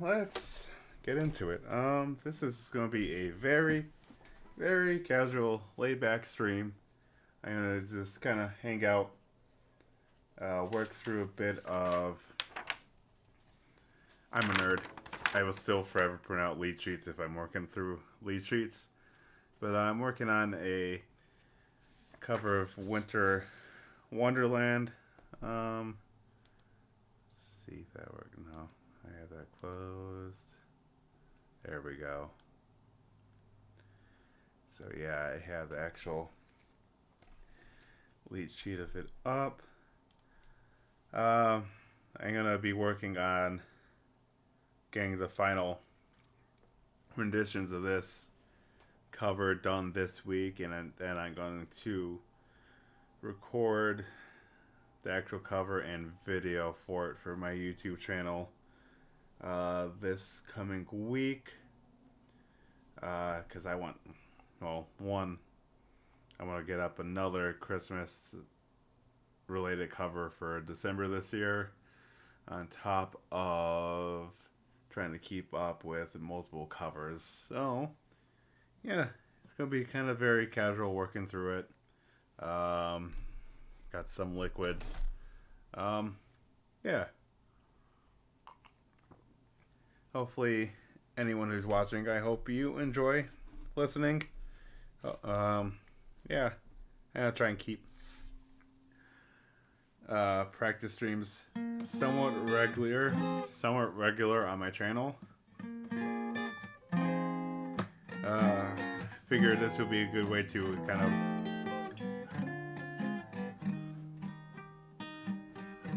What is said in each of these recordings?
let's get into it. This is going to be a very, very casual, laid back stream. I'm going to just kind of hang out, work through a bit of. I'm a nerd. I will still forever print out lead sheets if I'm working through lead sheets. But I'm working on a cover of Winter Wonderland. Let's see if that works. No, I have that closed. There we go. So yeah, I have the actual lead sheet of it up. I'm gonna be working on getting the final renditions of this cover done this week, and then I'm going to record the actual cover and video for it for my YouTube channel this coming week, because I want, well, one, I want to get up another Christmas related cover for December this year, on top of trying to keep up with multiple covers. So yeah, it's gonna be kind of very casual working through it. Got some liquids. Yeah. Hopefully, anyone who's watching, I hope you enjoy listening. Yeah, I'll try and keep practice streams somewhat regular on my channel. Figured this would be a good way to kind of,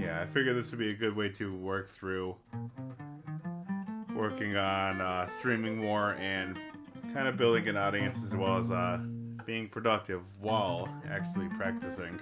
I figured this would be a good way to work through working on streaming more and kind of building an audience, as well as being productive while actually practicing.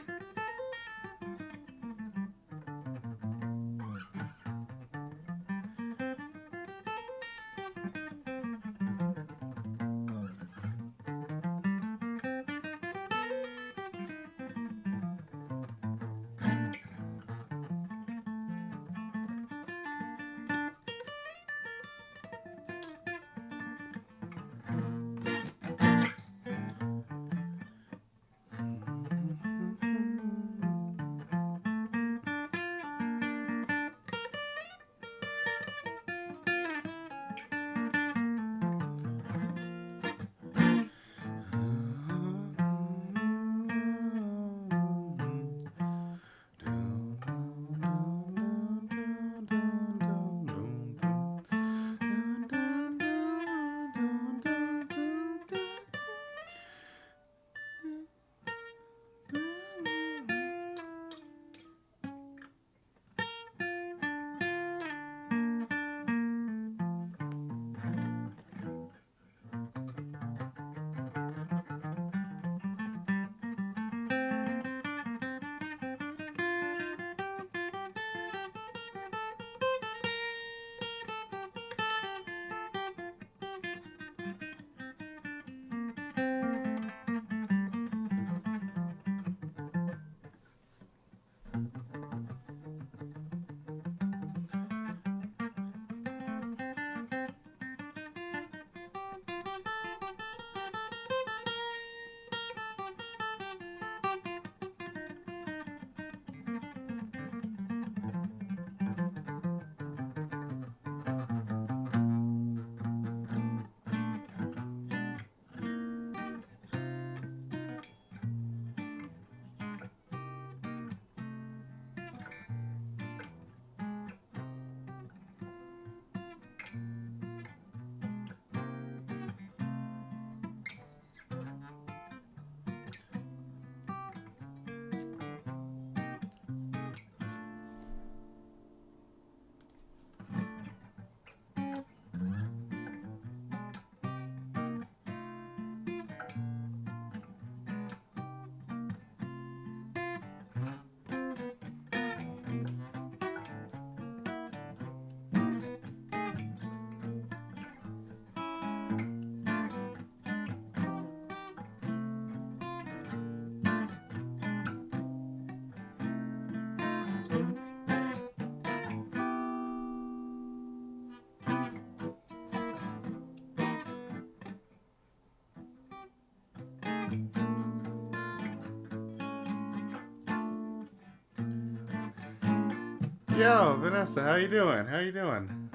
Yo, Vanessa, how you doing? How you doing?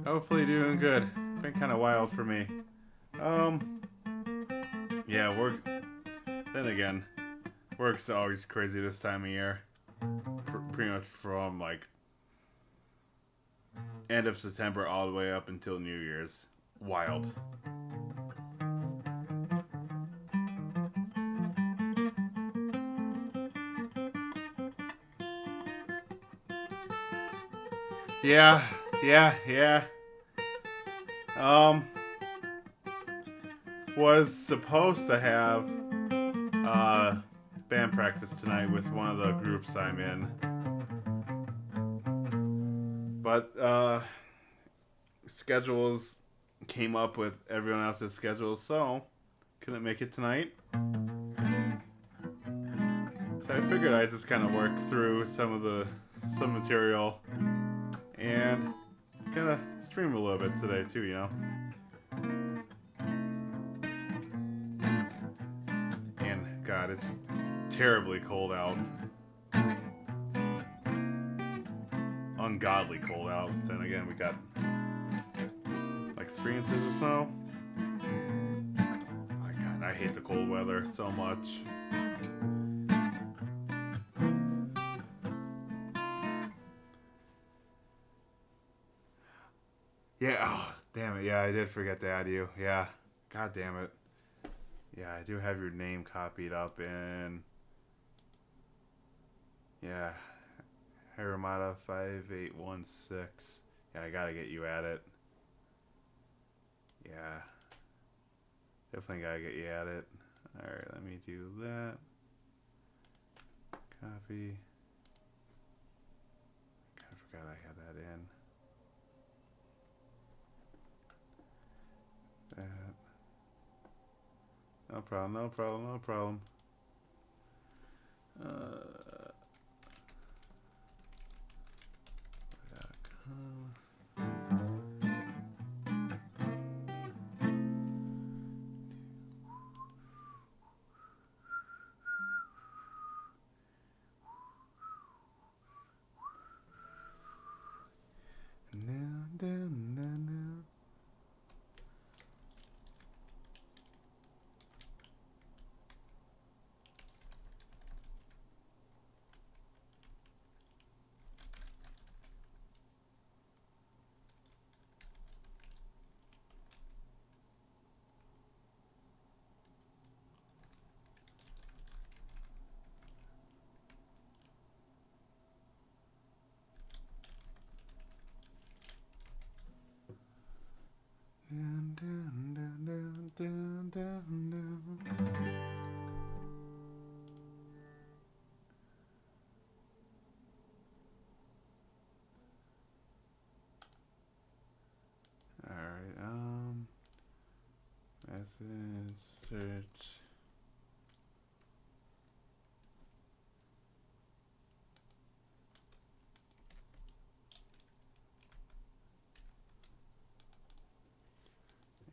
Hopefully doing good. Been kind of wild for me. Um, yeah, work. Then again, work's always crazy this time of year. Pretty much from like end of September all the way up until New Year's. Wild. Yeah, yeah. Um, was supposed to have uh band practice tonight with one of the groups I'm in, but schedules came up with everyone else's schedules, so couldn't make it tonight. So I figured I'd just kind of work through some material and kind of stream a little bit today too, you know. And God, it's terribly cold out. Ungodly cold out. Then again, we got like 3 inches or so. My God, I hate the cold weather so much. Yeah, oh, damn it. Yeah, I did forget to add you. Yeah, God damn it. Yeah, I do have your name copied up in. Yeah, Haramata 5816. Yeah, I gotta get you at it. Yeah, definitely gotta get you at it. Alright, let me do that. Copy. I forgot I had that in. That. No problem, no problem, no problem. Alright, message, search.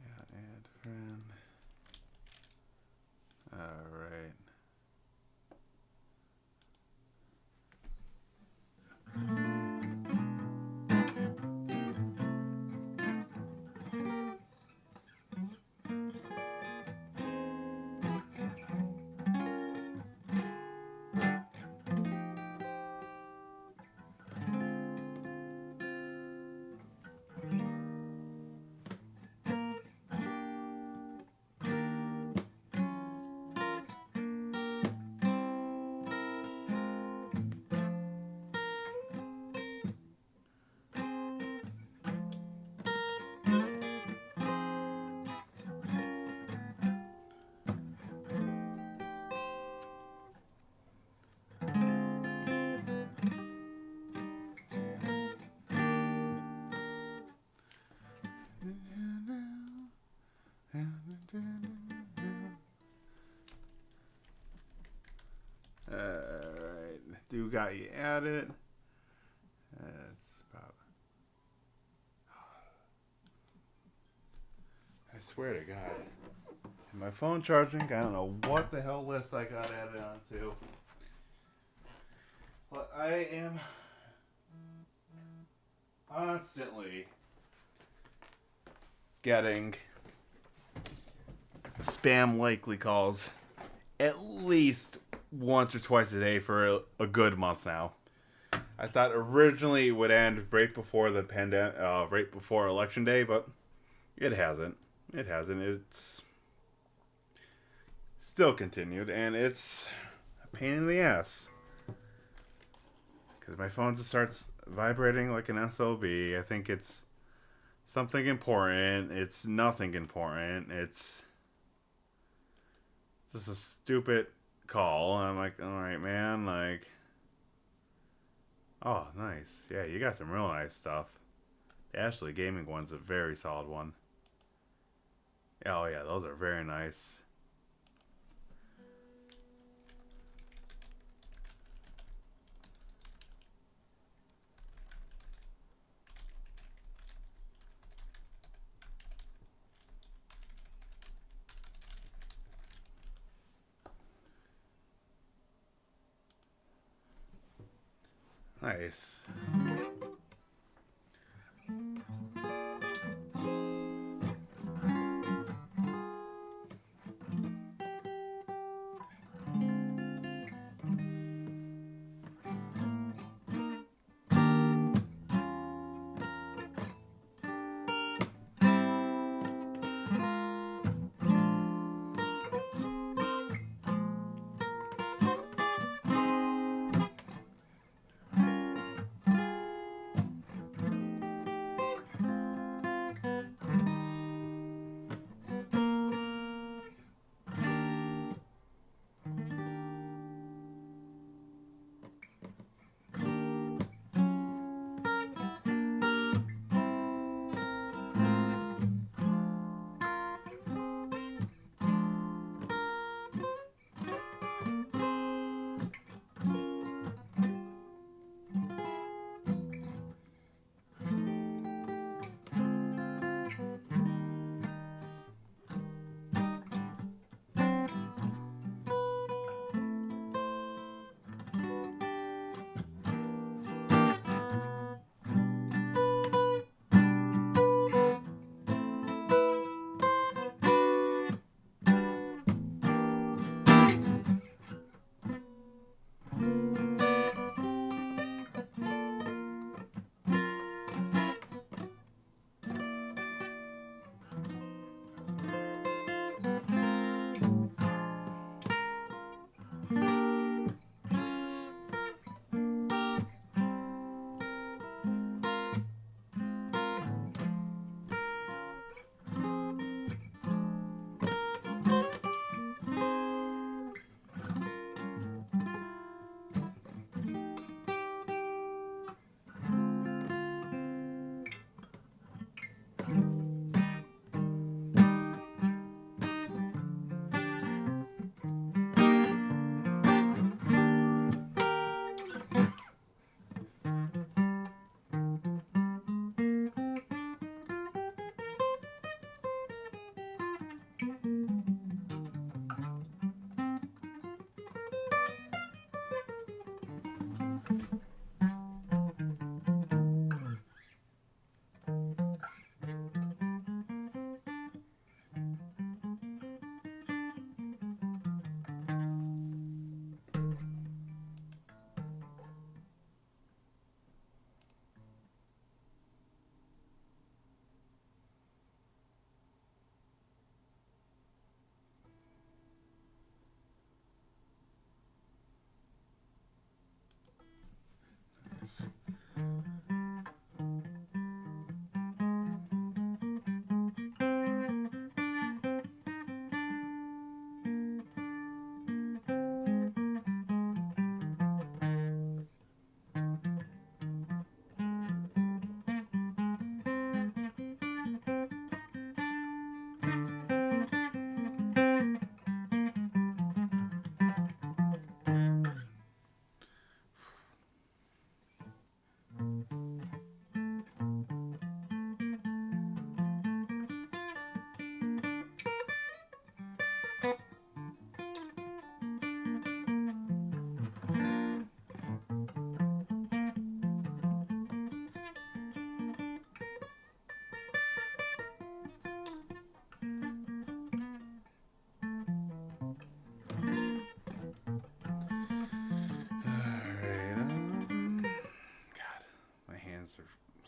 Yeah, add friend. Alright. Alright, do got you added. That's about. I swear to God. My phone charging. I don't know what the hell list I got added onto. But I am constantly getting spam likely calls at least once or twice a day for a good month now. I thought originally it would end right before the pandemic, right before election day, but it hasn't. It hasn't. It's still continued, and it's a pain in the ass because my phone just starts vibrating like an SOB. I think it's something important. It's nothing important. It's just a stupid call. I'm like, all right, man. Like, oh, nice. Yeah, you got some real nice stuff. The Ashley Gaming one's a very solid one. Oh, yeah, those are very nice. Nice.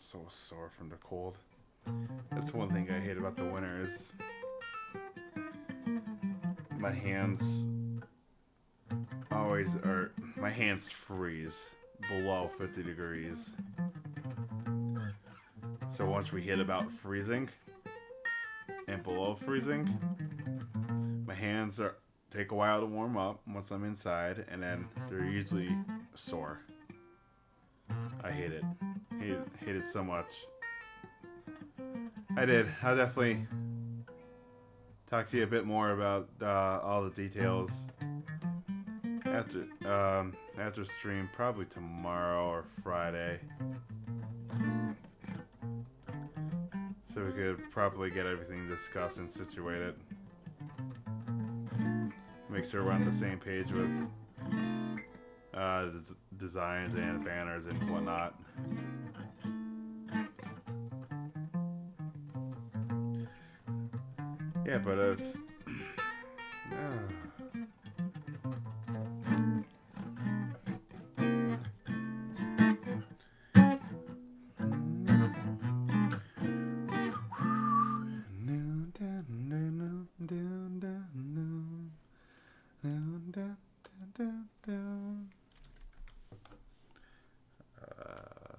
so sore from the cold. That's one thing I hate about the winter is my hands my hands freeze below 50 degrees. So once we hit about freezing and below freezing, my hands take a while to warm up once I'm inside, and then they're usually sore. I hate it. Hate it so much. I did. I'll definitely talk to you a bit more about all the details after stream, probably tomorrow or Friday, so we could probably get everything discussed and situated. Make sure we're on the same page with designs and banners and whatnot. Yeah, but if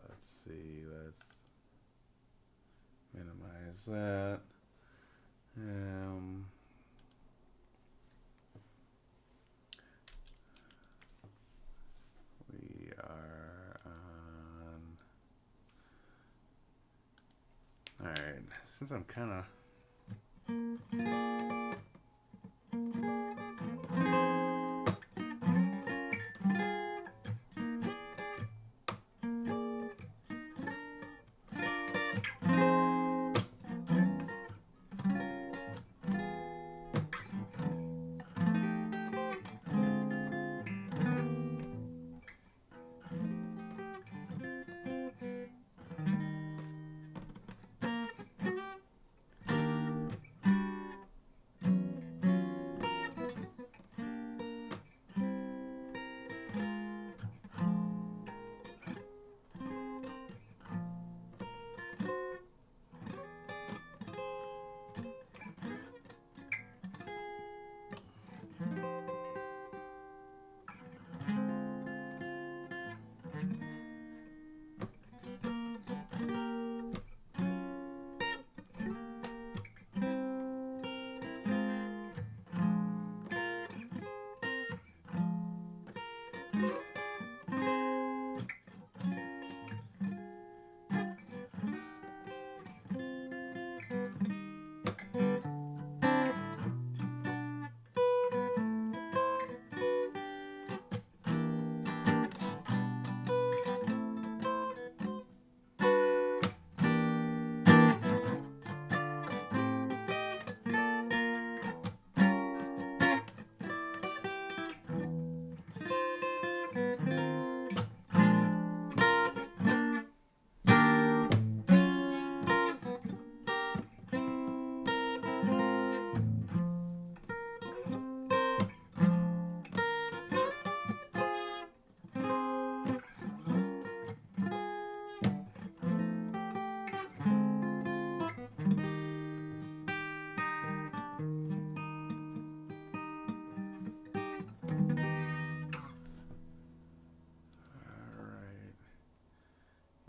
let's see, let's minimize that. We are on. Alright, since I'm kind of.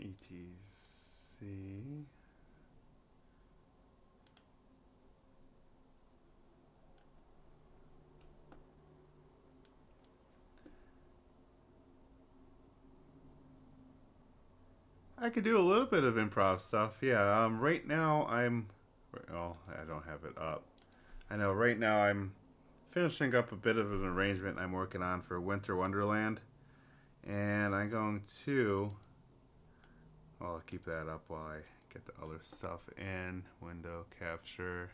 ETC. I could do a little bit of improv stuff. Yeah. Right now well, I don't have it up. I know right now I'm finishing up a bit of an arrangement I'm working on for Winter Wonderland, and I'm going to. Well, I'll keep that up while I get the other stuff in. Window capture.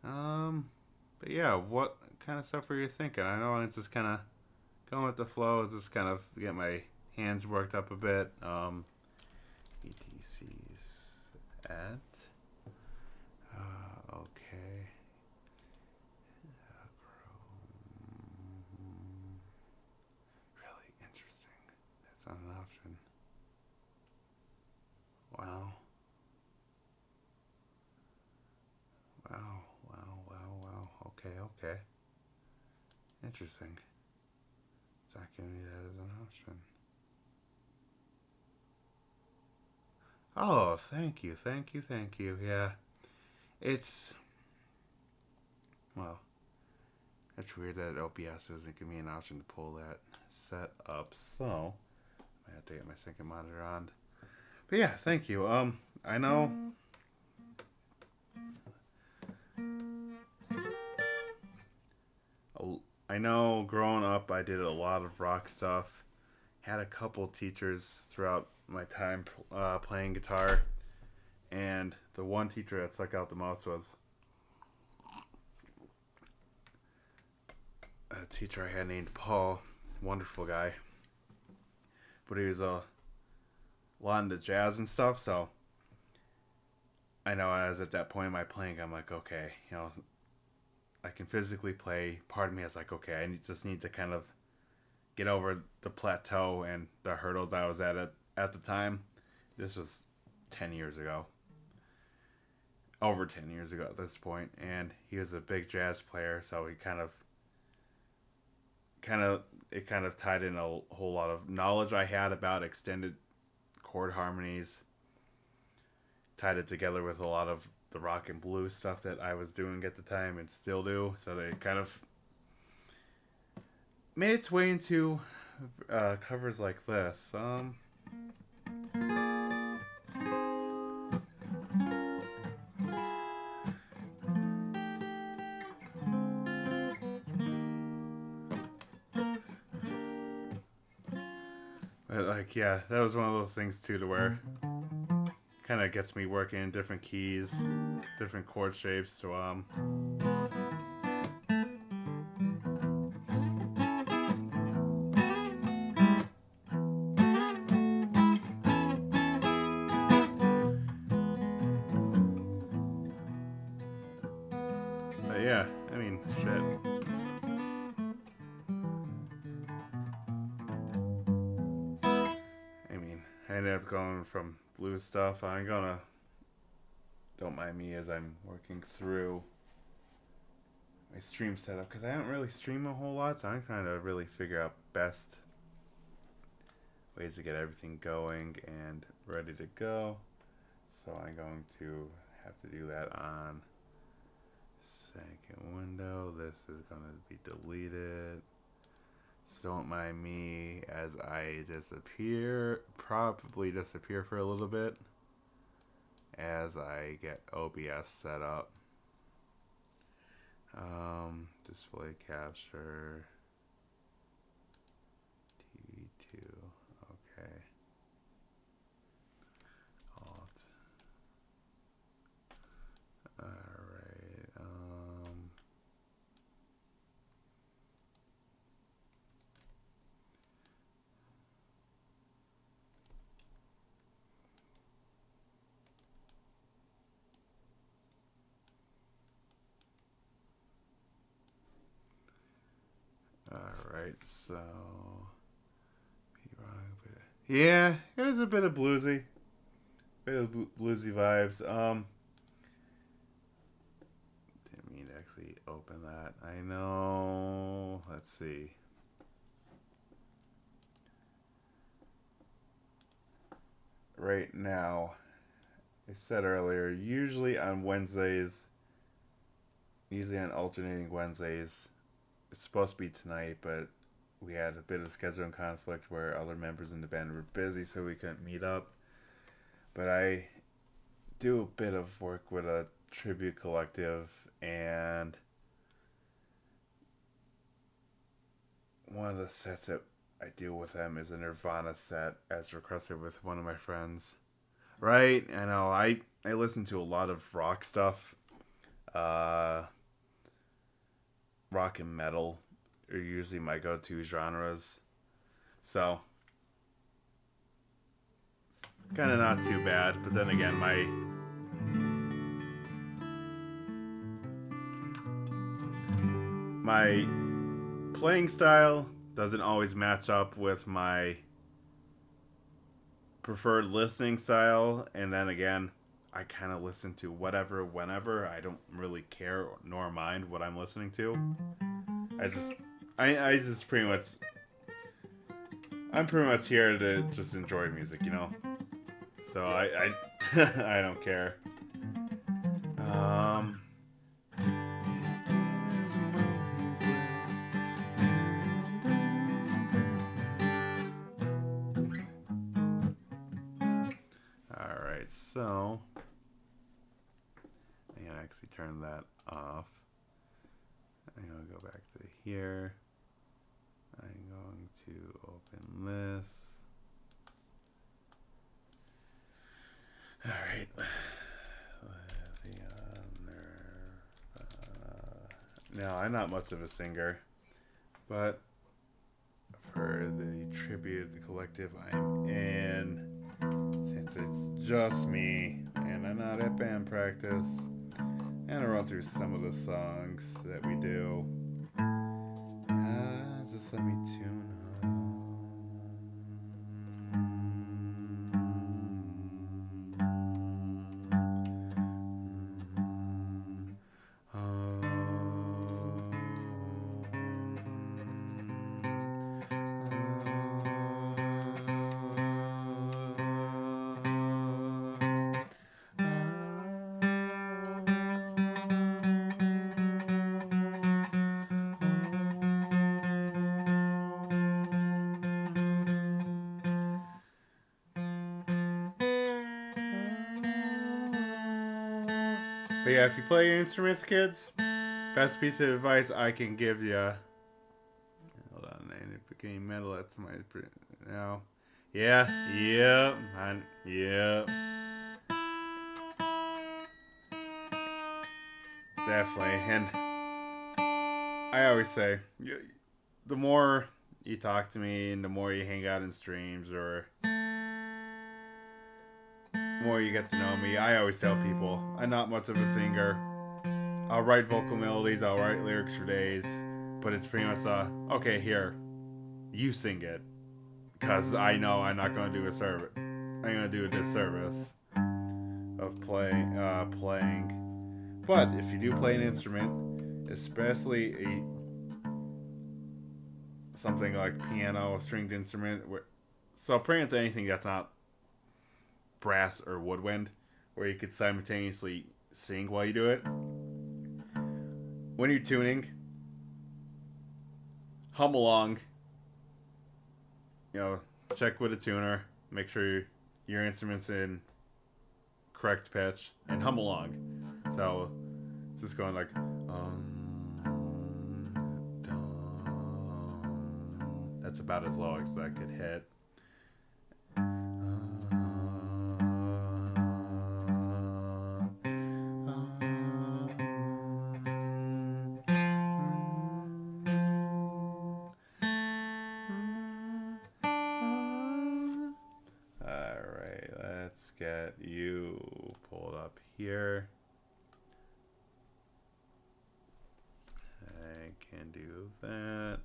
But yeah, what kind of stuff were you thinking? I know I'm just kind of going with the flow, just kind of get my hands worked up a bit. ETC's at. Okay. Really interesting. That's not an option. Wow. Wow. Wow. Wow. Wow. Okay. Okay. Interesting. It's not giving me that as an option. Oh, thank you. Thank you. Thank you. Yeah. It's, well, it's weird that OBS doesn't give me an option to pull that set up. So, I have to get my second monitor on. But yeah, thank you. I know. I know growing up I did a lot of rock stuff. Had a couple teachers throughout my time playing guitar. And the one teacher that stuck out the most was a teacher I had named Paul. Wonderful guy. But he was a lot into jazz and stuff, so I know I was at that point in my playing, I'm like, okay, I can physically play. Part of me is like, okay, just need to kind of get over the plateau and the hurdles I was at the time. This was 10 years ago. Over 10 years ago at this point. And he was a big jazz player, so he kind of tied in a whole lot of knowledge I had about extended chord harmonies, tied it together with a lot of the rock and blues stuff that I was doing at the time and still do. So they kind of made its way into covers like this. But like, yeah, that was one of those things too, to where kind of gets me working in different keys, different chord shapes. So but yeah, I mean, shit. I mean, I ended up going from blues stuff. Don't mind me as I'm working through my stream setup, because I don't really stream a whole lot, so I'm trying to really figure out best ways to get everything going and ready to go. So I'm going to have to do that on second window. This is going to be deleted. So don't mind me as I probably disappear for a little bit as I get OBS set up. Display capture. TV2. Okay. Alt. Alright. Alright, so yeah, it was a bit of bluesy. Bluesy vibes. Didn't mean to actually open that. I know. Let's see. Right now, I said earlier, usually on alternating Wednesdays, it's supposed to be tonight, but we had a bit of scheduling conflict where other members in the band were busy, so we couldn't meet up. But I do a bit of work with a tribute collective, and one of the sets that I do with them is a Nirvana set, as requested with one of my friends. Right? I know. I listen to a lot of rock stuff. Rock and metal are usually my go-to genres. So, kind of not too bad. But then again, my playing style doesn't always match up with my preferred listening style, and then again, I kind of listen to whatever, whenever. I don't really care nor mind what I'm listening to. I just, I just pretty much, I'm pretty much here to just enjoy music, you know. So I don't care. Um, all right, so I'm gonna actually turn that off. I'm gonna go back to here. I'm going to open this. All right. Now, I'm not much of a singer, but for the tribute collective I'm in, since it's just me and I'm not at band practice, and I'll run through some of the songs that we do. Just let me tune up. But yeah, if you play instruments, kids, best piece of advice I can give you. Hold on, and it became metal. That's my now. Yeah, yeah, definitely. And I always say, the more you talk to me, and the more you hang out in streams, or more you get to know me, I always tell people I'm not much of a singer. I'll write vocal melodies, I'll write lyrics for days, but it's pretty much okay, here, you sing it, because I know I'm not going to do a service. I'm going to do a disservice of playing. But if you do play an instrument, especially something like piano, a stringed instrument, so pretty much anything that's not brass or woodwind, where you could simultaneously sing while you do it. When you're tuning, hum along. You know, check with a tuner. Make sure your instrument's in correct pitch and hum along. So it's just going like that's about as low as I could hit. Alright, let's get you pulled up here. I can do that.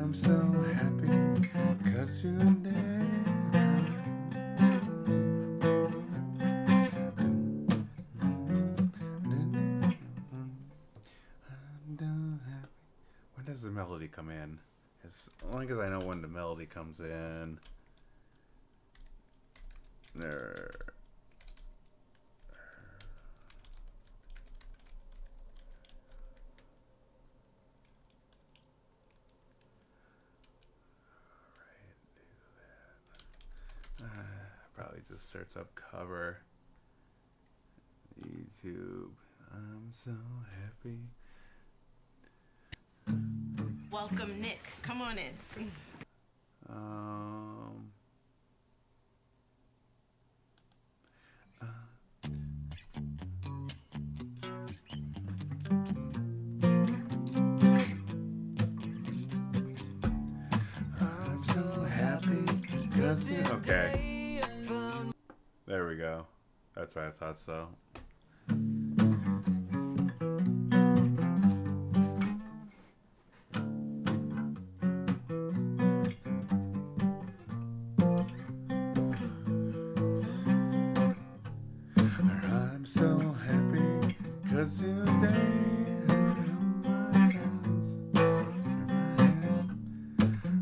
I'm so happy because you're there. When does the melody come in? As long as I know when the melody comes in. There. Probably just search up cover. YouTube. I'm so happy. Welcome, Nick. Come on in. Okay. There we go. That's why I thought so. I'm so happy 'cause today my friends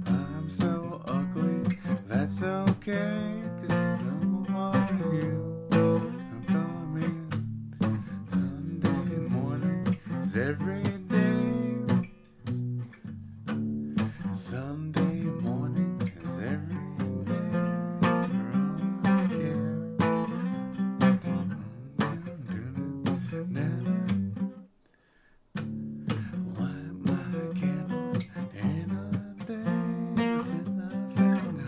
I'm so ugly, that's okay, 'cause so are you. I'm coming Sunday morning is every day. Sunday morning is every day. For all I care. Light my candles in a day, 'cause I found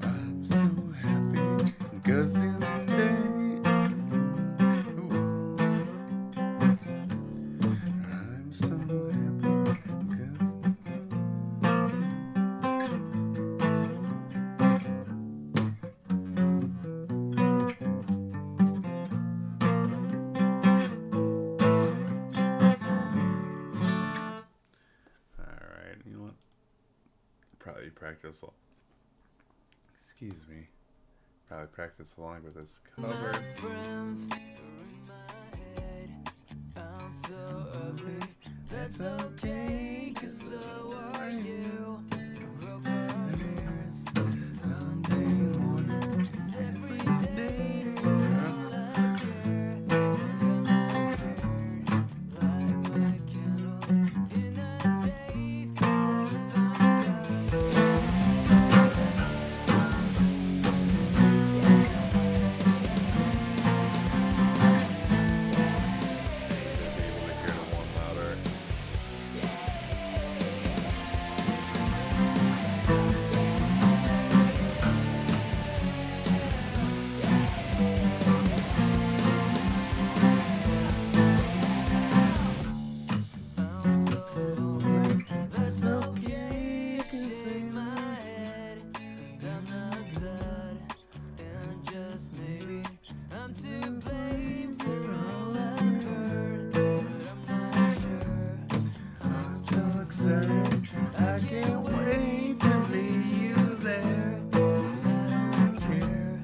I'm so happy 'cause today. I'm so happy 'cause Alright, you know what? Probably practice. Excuse me. Probably practice along with this cover. My friends are in my head. I'm so ugly. That's okay, 'cause so are you. Broke our mirrors. Sunday morning is every day. For all I care. Demonstrate. Light my candles in the days, 'cause I found out. I'm so lonely, that's okay. Shake my head, I'm not sad, and just maybe I'm to blame for all I've heard, but I'm not sure. I'm so excited, I can't wait to meet you there. I don't care.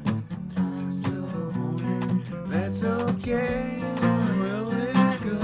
I'm so horny, That's okay. The world is good.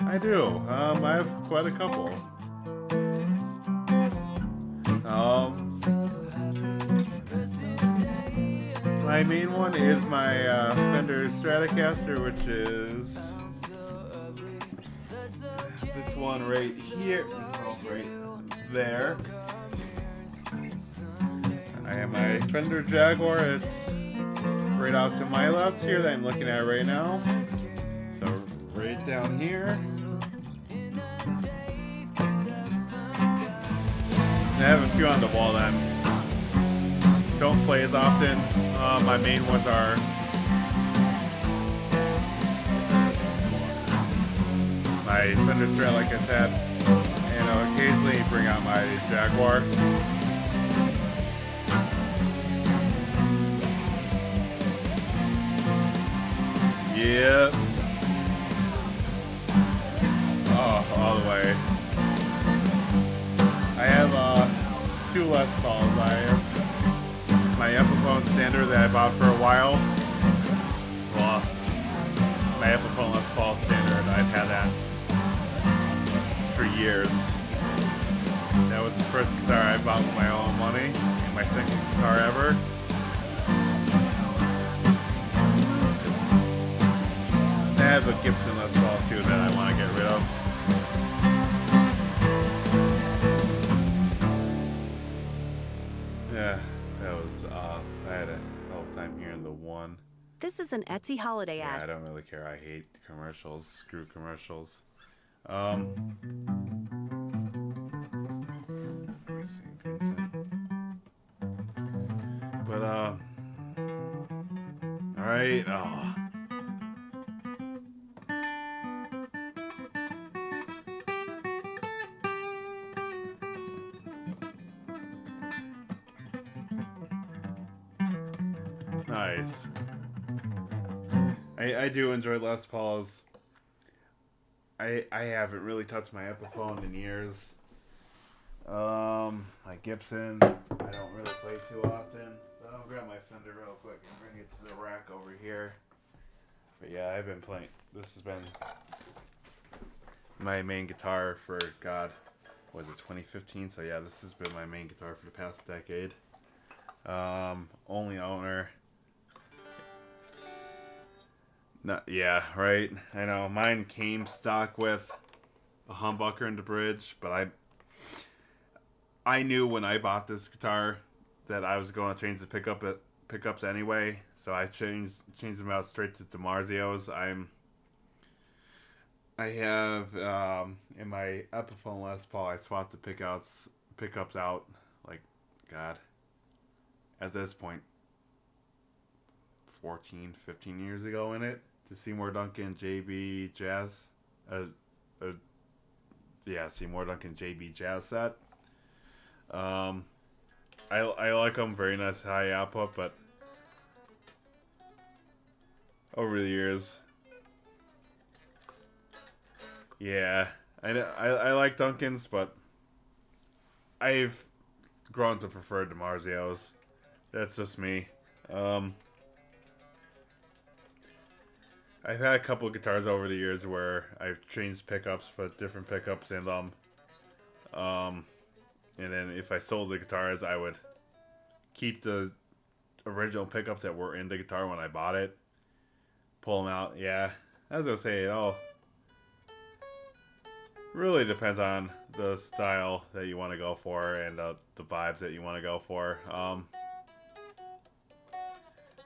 I do. I have quite a couple. My main one is my Fender Stratocaster, which is this one right here, right there. I have my Fender Jaguar. It's right off to my left here that I'm looking at right now. So right down here. And I have a few on the wall that I don't play as often. My main ones are my my Fender Strat, like I said, and I'll occasionally bring out my Jaguar. Yep. Oh, all the way. I have two Les Pauls. I have my Epiphone Standard that I bought for a while. Well, my Epiphone Les Paul Standard, I've had that for years. That was the first guitar I bought with my own money, and my second guitar ever. I have a Gibson Les Paul too that I want to get rid of. Yeah, that was I had a hell of a time hearing the one. This is an Etsy holiday Yeah, ad. I don't really care. I hate commercials. Screw commercials. Let me see. But all right. Oh. Nice. I do enjoy Les Pauls. I haven't really touched my Epiphone in years. My Gibson, I don't really play too often. But I'll grab my Fender real quick and bring it to the rack over here. But yeah, I've been playing. This has been my main guitar for, God, was it 2015? So yeah, this has been my main guitar for the past decade. Only owner. Not, yeah, right. I know. Mine came stock with a humbucker in the bridge, but I knew when I bought this guitar that I was going to change the pickups anyway, so I changed them out straight to DiMarzio's. I have in my Epiphone Les Paul, I swapped the pickups out, like, God, at this point 14, 15 years ago in it, to Seymour Duncan JB Jazz, Seymour Duncan JB Jazz set. I like them, very nice high output, but over the years, yeah, I like Duncan's, but I've grown to prefer DiMarzio's. That's just me. I've had a couple of guitars over the years where I've changed pickups, put different pickups in them. And then if I sold the guitars, I would keep the original pickups that were in the guitar when I bought it. Pull them out. Yeah, as I was saying, it all really depends on the style that you want to go for and the vibes that you want to go for.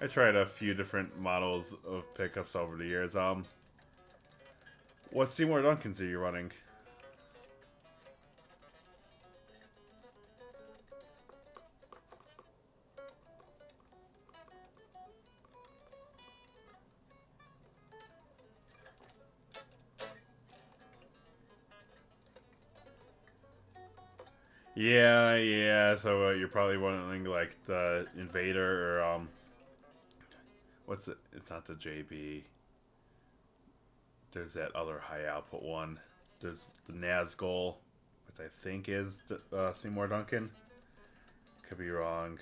I tried a few different models of pickups over the years. What Seymour Duncans are you running? Yeah. So you're probably running like the Invader or what's it? It's not the JB. There's that other high output one. There's the Nazgul, which I think is the, Seymour Duncan. Could be wrong.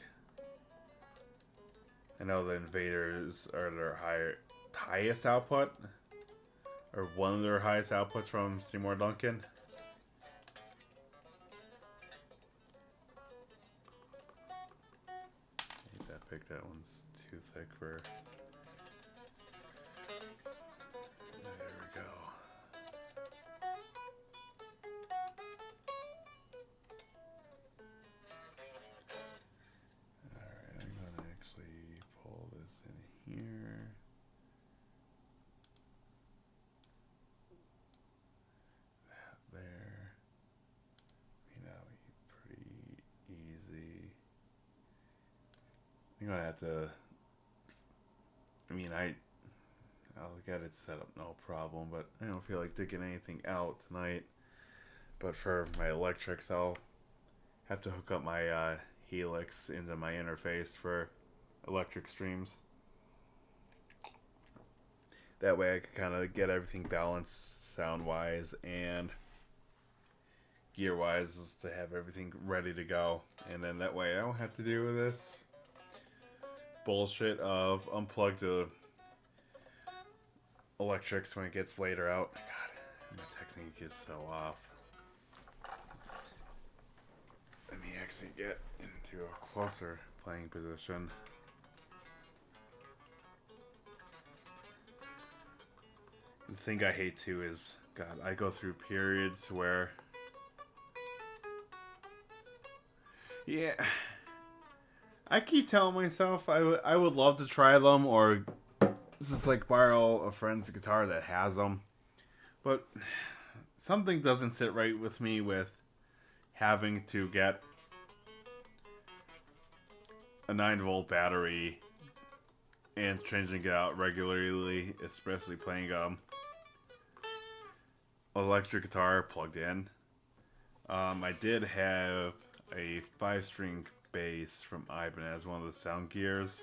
I know the Invaders are their highest output, or one of their highest outputs from Seymour Duncan. I hate that pick. That one's too thick for. There we go. Alright, I'm going to actually pull this in here. That there. That'll be pretty easy. I'm going to have to. I I'll get it set up, no problem. But I don't feel like digging anything out tonight. But for my electrics, I'll have to hook up my Helix into my interface for electric streams. That way I can kind of get everything balanced sound-wise and gear-wise to have everything ready to go. And then that way I don't have to deal with this bullshit of unplug the electrics when it gets later out. God, my technique is so off. Let me actually get into a closer playing position. The thing I hate too is, God, I go through periods where, yeah, I keep telling myself I would love to try them, or just like borrow a friend's guitar that has them, but something doesn't sit right with me with having to get a 9-volt battery and changing it out regularly, especially playing electric guitar plugged in. I did have a 5-string bass from Ibanez, one of the sound gears.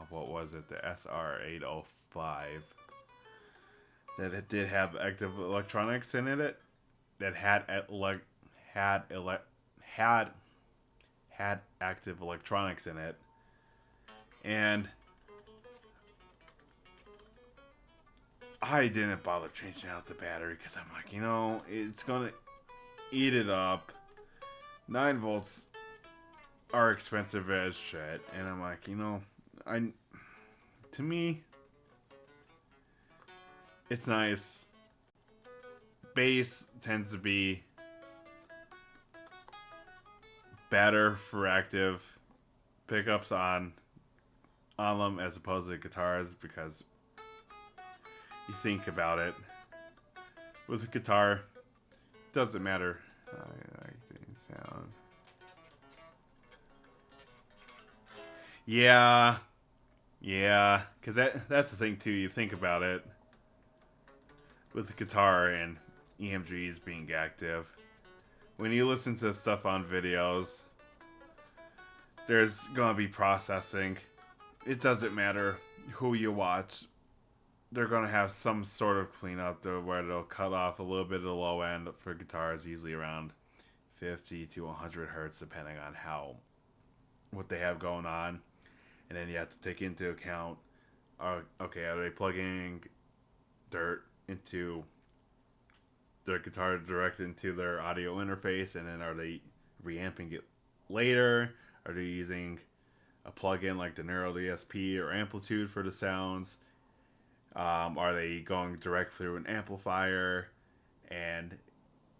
What was it? The SR805. That it did have active electronics in it. That had active electronics in it, and I didn't bother changing out the battery because I'm like, it's gonna eat it up. 9 volts are expensive as shit, and I'm like, to me, it's nice. Bass tends to be better for active pickups on them as opposed to guitars, because you think about it, with a guitar, doesn't matter. I like the sound. Yeah, because that's the thing too. You think about it with the guitar and EMGs being active. When you listen to stuff on videos, there's gonna be processing. It doesn't matter who you watch. They're gonna have some sort of cleanup where they'll cut off a little bit of the low end for guitars, usually around 50 to 100 hertz, depending on what they have going on. And then you have to take into account, are they plugging dirt into their guitar direct into their audio interface, and then are they reamping it later? Are they using a plug-in like the Neural DSP or Amplitude for the sounds? Are they going direct through an amplifier? And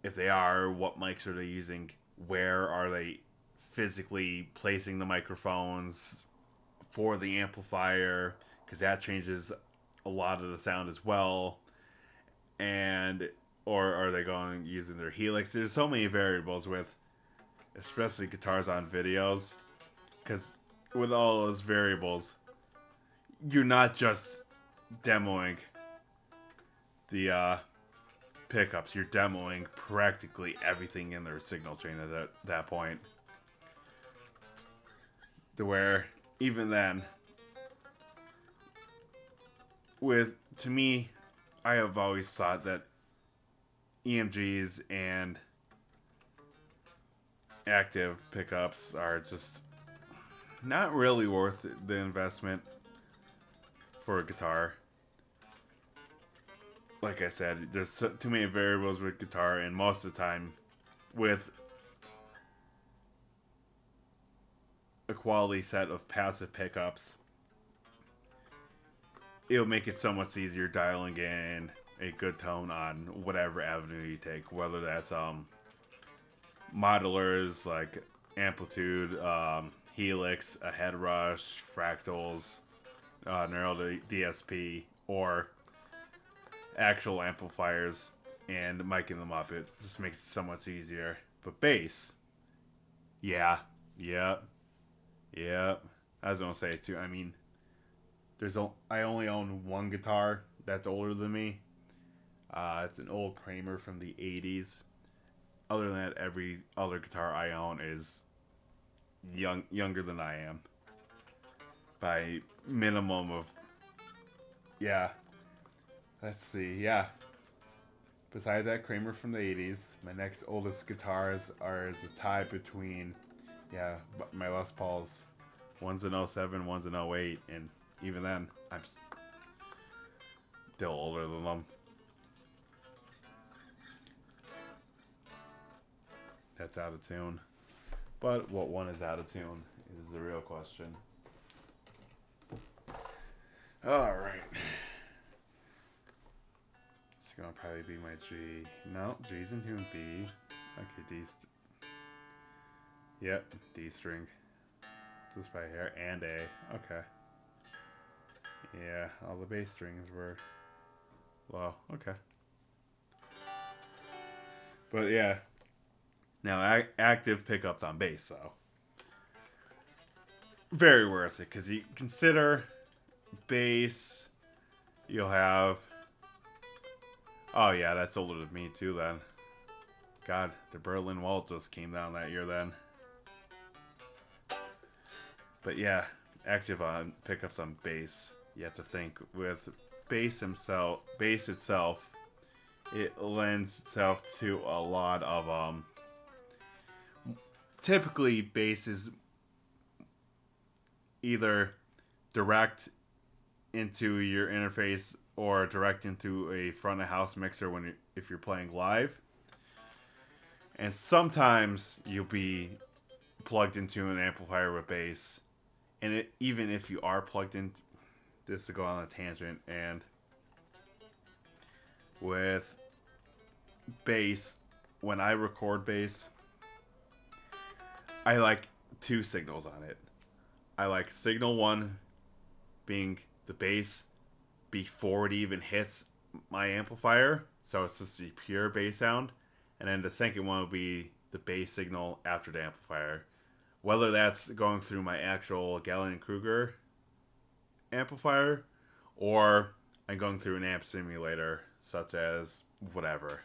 if they are, what mics are they using? Where are they physically placing the microphones for the amplifier? Because that changes a lot of the sound as well. Or are they going using their Helix? There's so many variables with, especially guitars on videos, because with all those variables, you're not just demoing the pickups, you're demoing practically everything in their signal chain at that point. To where, even then, to me, I have always thought that EMGs and active pickups are just not really worth the investment for a guitar. Like I said, there's too many variables with guitar, and most of the time with a quality set of passive pickups, it'll make it so much easier dialing in a good tone on whatever avenue you take, whether that's modelers like Amplitude, Helix, a head rush, fractals, Neural DSP, or actual amplifiers and miking them up. It just makes it so much easier. But bass, yeah. I was gonna say it too. I mean, I only own one guitar that's older than me. It's an old Kramer from the 80s. Other than that, every other guitar I own is younger than I am. By minimum of, yeah. Let's see, yeah. Besides that Kramer from the 80s, my next oldest guitars is a tie between, yeah, my Les Pauls. One's an '07, one's an '08, and even then, I'm still older than them. That's out of tune. But what one is out of tune is the real question. Alright. It's gonna probably be my G. No, G's in tune B. Okay, D's. Yep, D string. Just by here. And A. Okay. Yeah, all the bass strings were low. Okay. But yeah. Now, active pickups on bass, though. Very worth it, because you consider bass, you'll have... Oh, yeah, that's older than me, too, then. God, the Berlin Wall just came down that year, then. But yeah, active on pickups on bass. You have to think with bass itself, it lends itself to a lot of typically bass is either direct into your interface or direct into a front of house mixer if you're playing live. And sometimes you'll be plugged into an amplifier with bass. And even if you are plugged in, this to go on a tangent, and with bass, when I record bass, I like two signals on it. I like signal one being the bass before it even hits my amplifier, so it's just a pure bass sound, and then the second one will be the bass signal after the amplifier. Whether that's going through my actual Gallien-Kruger amplifier, or I'm going through an amp simulator, such as whatever.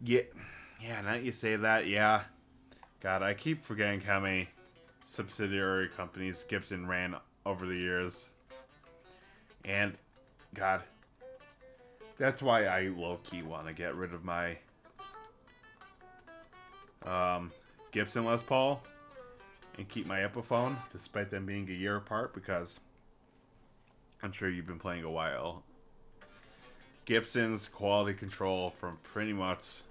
Yeah, now that you say that, yeah. God, I keep forgetting how many subsidiary companies Gibson ran over the years. And, God, that's why I low-key want to get rid of my Gibson Les Paul and keep my Epiphone, despite them being a year apart, because I'm sure you've been playing a while. Gibson's quality control from pretty much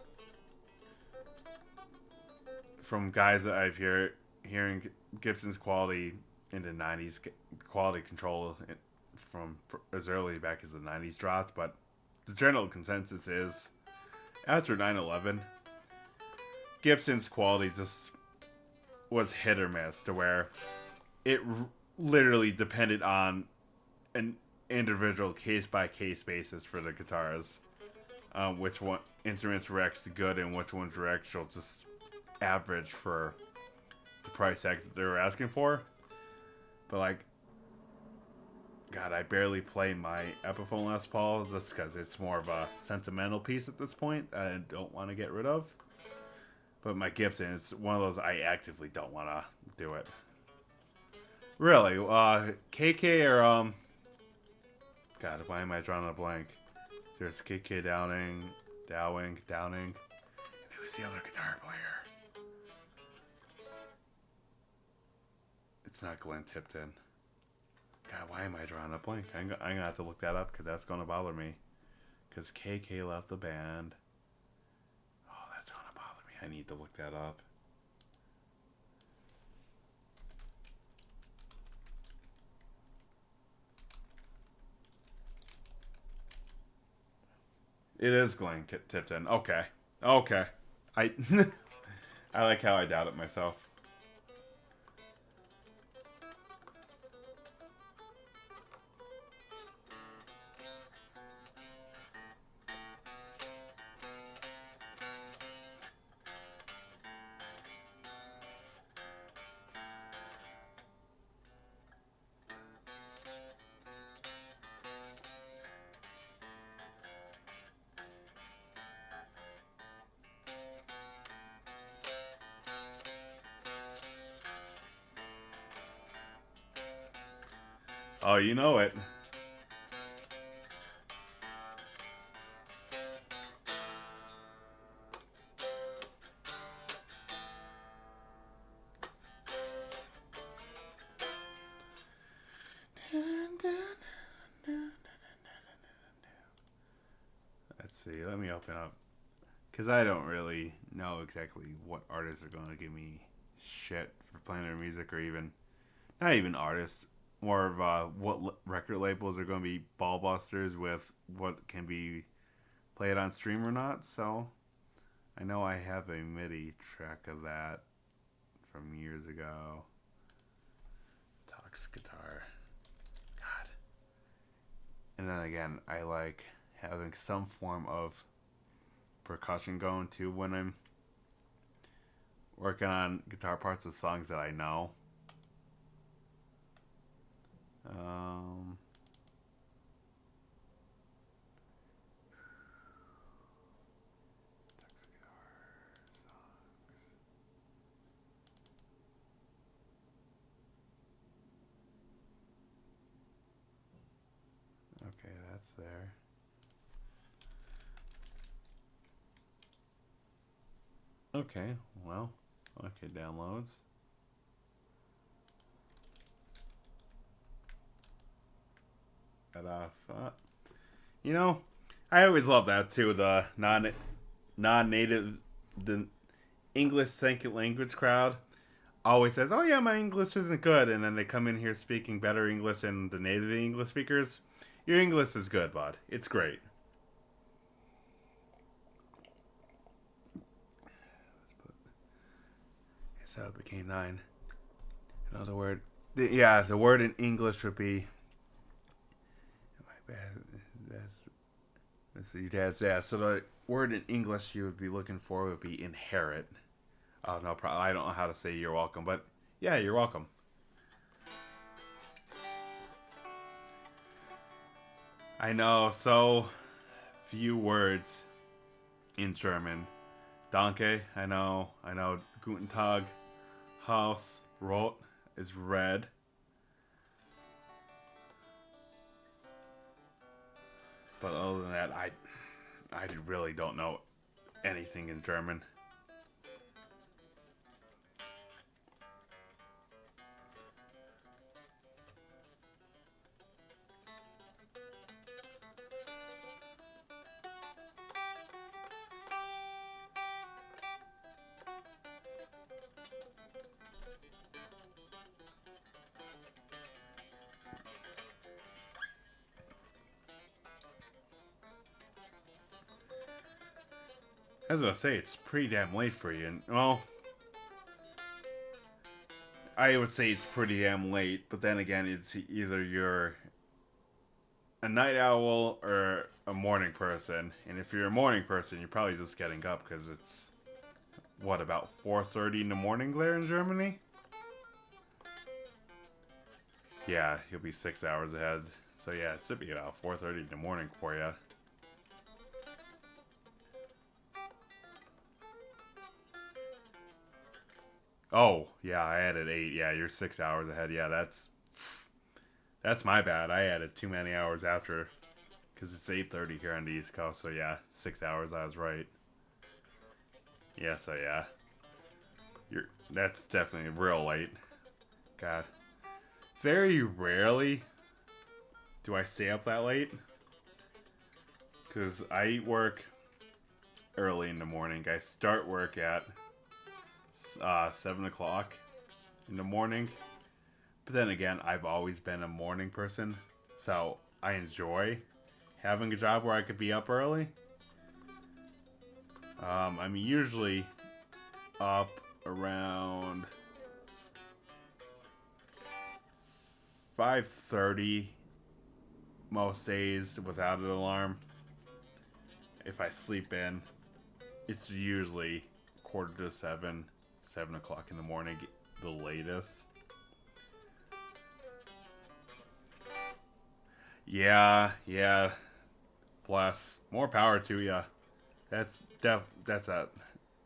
from guys that I've hearing Gibson's quality in the 90s, quality control from as early back as the 90s dropped, but the general consensus is after 9/11, Gibson's quality just was hit or miss, to where it literally depended on an individual case-by-case basis for the guitars. Which one instruments were actually good and which ones were actual just average for the price tag that they were asking for. But like, God, I barely play my Epiphone Les Paul just because it's more of a sentimental piece at this point that I don't want to get rid of. But my Gibson, it's one of those I actively don't want to do it. Really, KK or God, why am I drawing a blank? There's KK Downing. And who's the other guitar player? It's not Glenn Tipton. God, why am I drawing a blank? I'm gonna have to look that up because that's gonna bother me. Because KK left the band. Oh, that's gonna bother me. I need to look that up. It is Glenn Tipton. Okay. I I like how I doubt it myself. Oh, you know it. Let's see. Let me open up. Because I don't really know exactly what artists are going to give me shit for playing their music, or even, not even artists, more of what record labels are going to be ball busters with what can be played on stream or not. So I know I have a MIDI track of that from years ago. Tox guitar. God. And then again, I like having some form of percussion going too when I'm working on guitar parts of songs that I know. Okay, that's there. Okay, well, okay, downloads. Cut off. You know, I always love that too. The non-native, the English second language crowd always says, "Oh yeah, my English isn't good," and then they come in here speaking better English than the native English speakers. Your English is good, bud. It's great. So it became 9. Another word. Yeah, the word in English would be. So your dad's ass. So the word in English you would be looking for would be inherit. Oh, no problem. I don't know how to say you're welcome, but yeah, you're welcome. I know so few words in German. Danke, I know. Guten Tag, Haus, Rot is red. But other than that, I really don't know anything in German. As I say, it's pretty damn late for you. And, well, I would say it's pretty damn late, but then again, it's either you're a night owl or a morning person. And if you're a morning person, you're probably just getting up because it's, what, about 4:30 in the morning there in Germany? Yeah, you'll be 6 hours ahead. So yeah, it should be about 4:30 in the morning for you. Oh, yeah, I added 8. Yeah, you're 6 hours ahead. Yeah, that's my bad. I added too many hours after, because it's 8:30 here on the East Coast. So yeah, 6 hours. I was right. Yeah, so yeah, that's definitely real late. God, very rarely do I stay up that late, because I work early in the morning. I start work at 7 o'clock in the morning. But then again, I've always been a morning person, so I enjoy having a job where I could be up early. I'm usually up around 5:30 most days without an alarm. If I sleep in, it's usually 6:45, 7 o'clock in the morning, the latest. Yeah. Bless. More power to you. That's a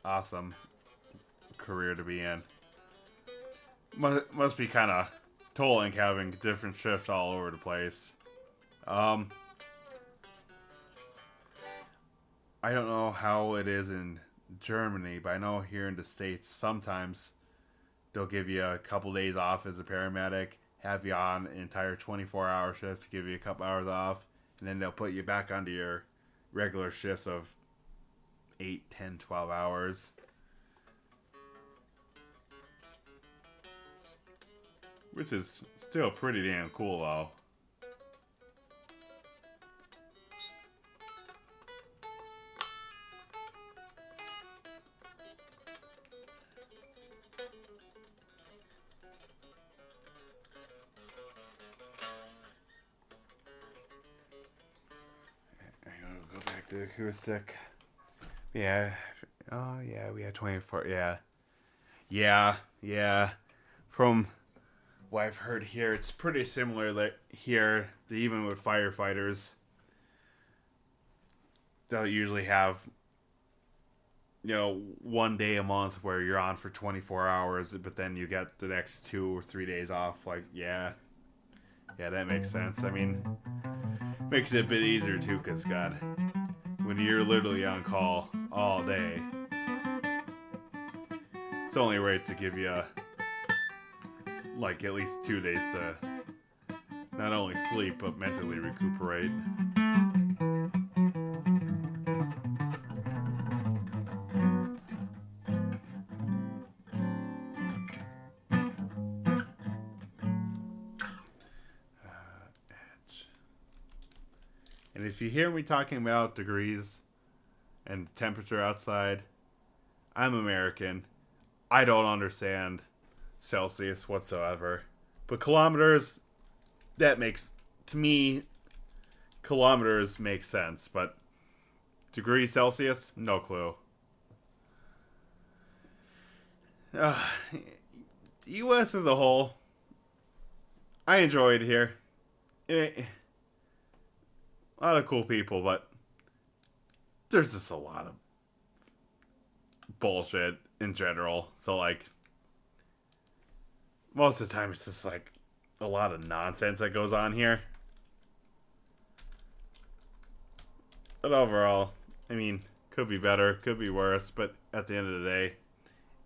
awesome career to be in. Must be kind of tolling having different shifts all over the place. Um, I don't know how it is in Germany, but I know here in the States sometimes they'll give you a couple days off as a paramedic, have you on an entire 24-hour shift, give you a couple hours off, and then they'll put you back onto your regular shifts of 8, 10, 12 hours. Which is still pretty damn cool, though. Go back to acoustic. Yeah. Oh, yeah, we had 24. Yeah. Yeah. From what I've heard here, it's pretty similar here to even with firefighters. They'll usually have, 1 day a month where you're on for 24 hours, but then you get the next 2 or 3 days off. Like, yeah, that makes sense. I mean, makes it a bit easier too, because, God, when you're literally on call all day, it's only right to give you, like, at least 2 days to not only sleep, but mentally recuperate. And if you hear me talking about degrees and temperature outside, I'm American. I don't understand Celsius whatsoever. But kilometers, to me, kilometers make sense. But degrees Celsius, no clue. The U.S. as a whole, I enjoy it here. A lot of cool people, but there's just a lot of bullshit in general. So, like, most of the time it's just, like, a lot of nonsense that goes on here. But overall, I mean, could be better, could be worse, but at the end of the day,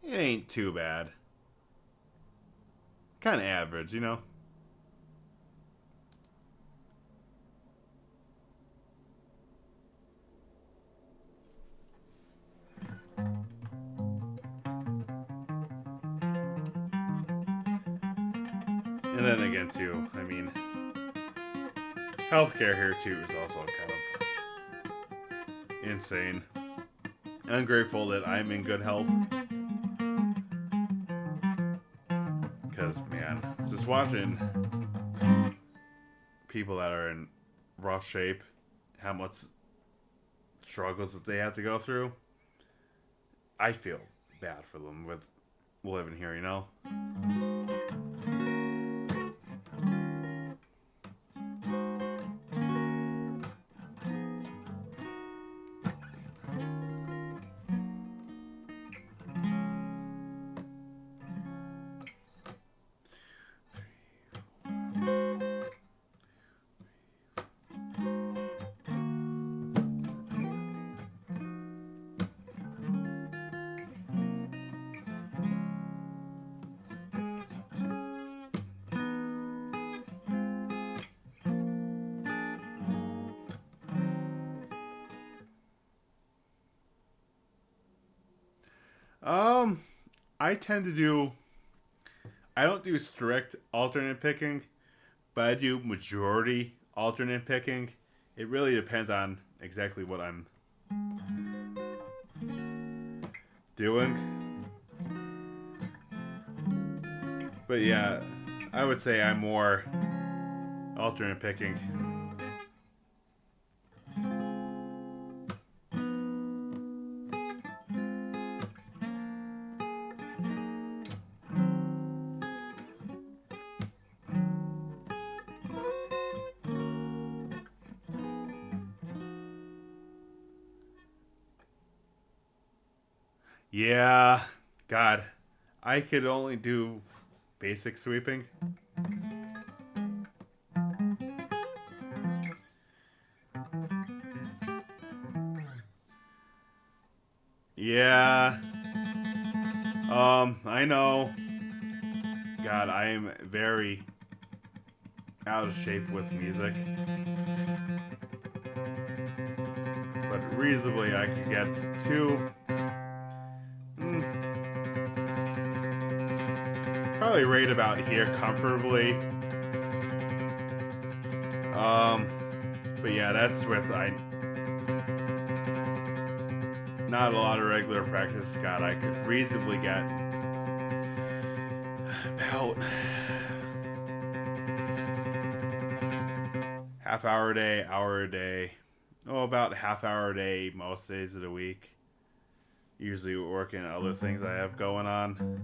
it ain't too bad. Kind of average, you know? And then again, too, I mean, healthcare here, too, is also kind of insane. I'm grateful that I'm in good health. Because, man, just watching people that are in rough shape, how much struggles that they have to go through, I feel bad for them with living here, you know? I tend to I don't do strict alternate picking, but I do majority alternate picking. It really depends on exactly what I'm doing. But yeah, I would say I'm more alternate picking. Yeah, God, I could only do basic sweeping. Yeah. I know. God, I am very out of shape with music. But reasonably, I could get to probably right about here comfortably. But yeah, that's with not a lot of regular practice. God, I could reasonably get about half hour a day. Oh, about half hour a day most days of the week. Usually working on other things I have going on.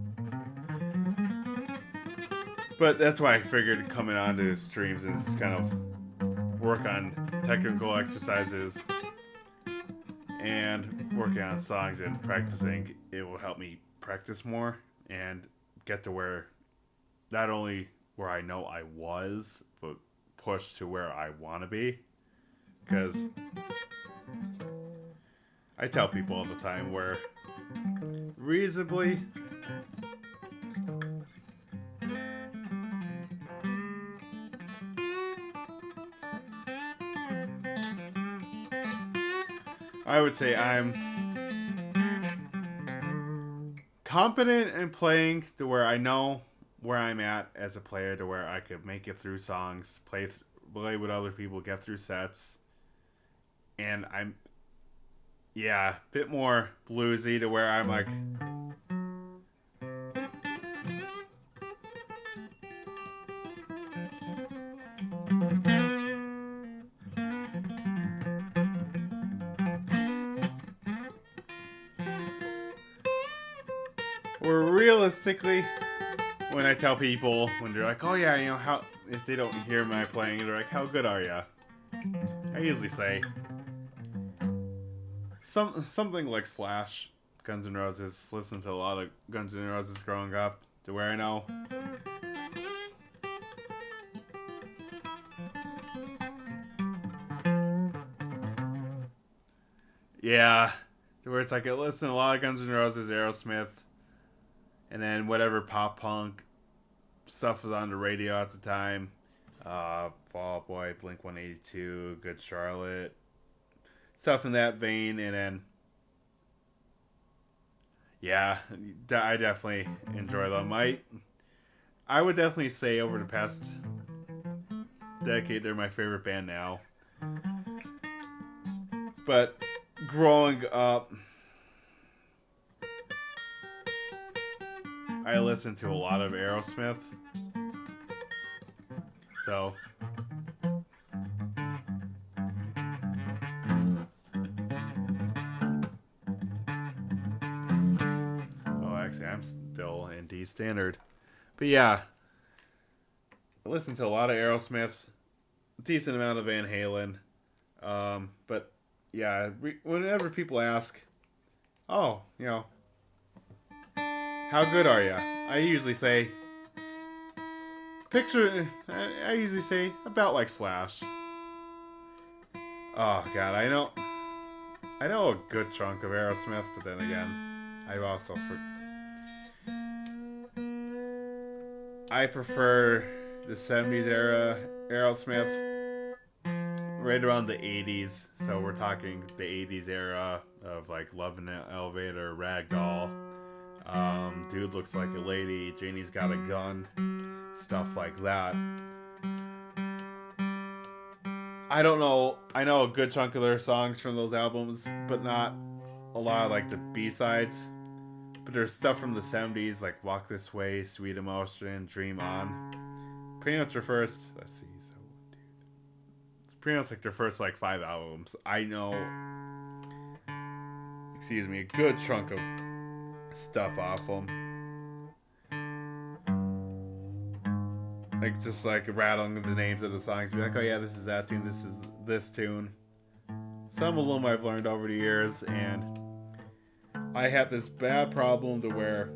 But that's why I figured coming onto streams and just kind of work on technical exercises and working on songs and practicing. It will help me practice more and get to where not only where I know I was, but push to where I want to be. Because I tell people all the time where reasonably I would say I'm competent in playing to where I know where I'm at as a player, to where I could make it through songs, play with other people, get through sets, and I'm a bit more bluesy to where I'm like or realistically when I tell people when they're like, oh yeah, you know, how if they don't hear my playing, they're like, how good are ya? I usually say something like Slash, Guns N' Roses. Listen to a lot of Guns N' Roses growing up, to where I know yeah, to where it's like I listen to a lot of Guns N' Roses, Aerosmith, and then whatever pop punk stuff was on the radio at the time. Fall Out Boy, Blink 182, Good Charlotte, stuff in that vein, and then yeah, I definitely enjoy them. I would definitely say over the past decade they're my favorite band now. But growing up, I listened to a lot of Aerosmith. So actually I'm still in D standard. But yeah, I listened to a lot of Aerosmith, a decent amount of Van Halen. But yeah, whenever people ask, oh, you know, how good are ya? I usually say, I usually say about like Slash. Oh god, I know a good chunk of Aerosmith, but then again, I prefer the 70s era Aerosmith right around the 80s. So we're talking the 80s era of like Love in the Elevator, Ragdoll, Dude Looks Like a Lady, Janie's Got a Gun, stuff like that. I don't know. I know a good chunk of their songs from those albums, but not a lot of like the B-sides. But there's stuff from the 70s like Walk This Way, Sweet Emotion, Dream On. Pretty much their first, let's see, so it's pretty much like their first like 5 albums. I know, a good chunk of stuff off them. Like just like rattling the names of the songs, be like, oh yeah, this is that tune, this is this tune. Some of them I've learned over the years, and I have this bad problem to where,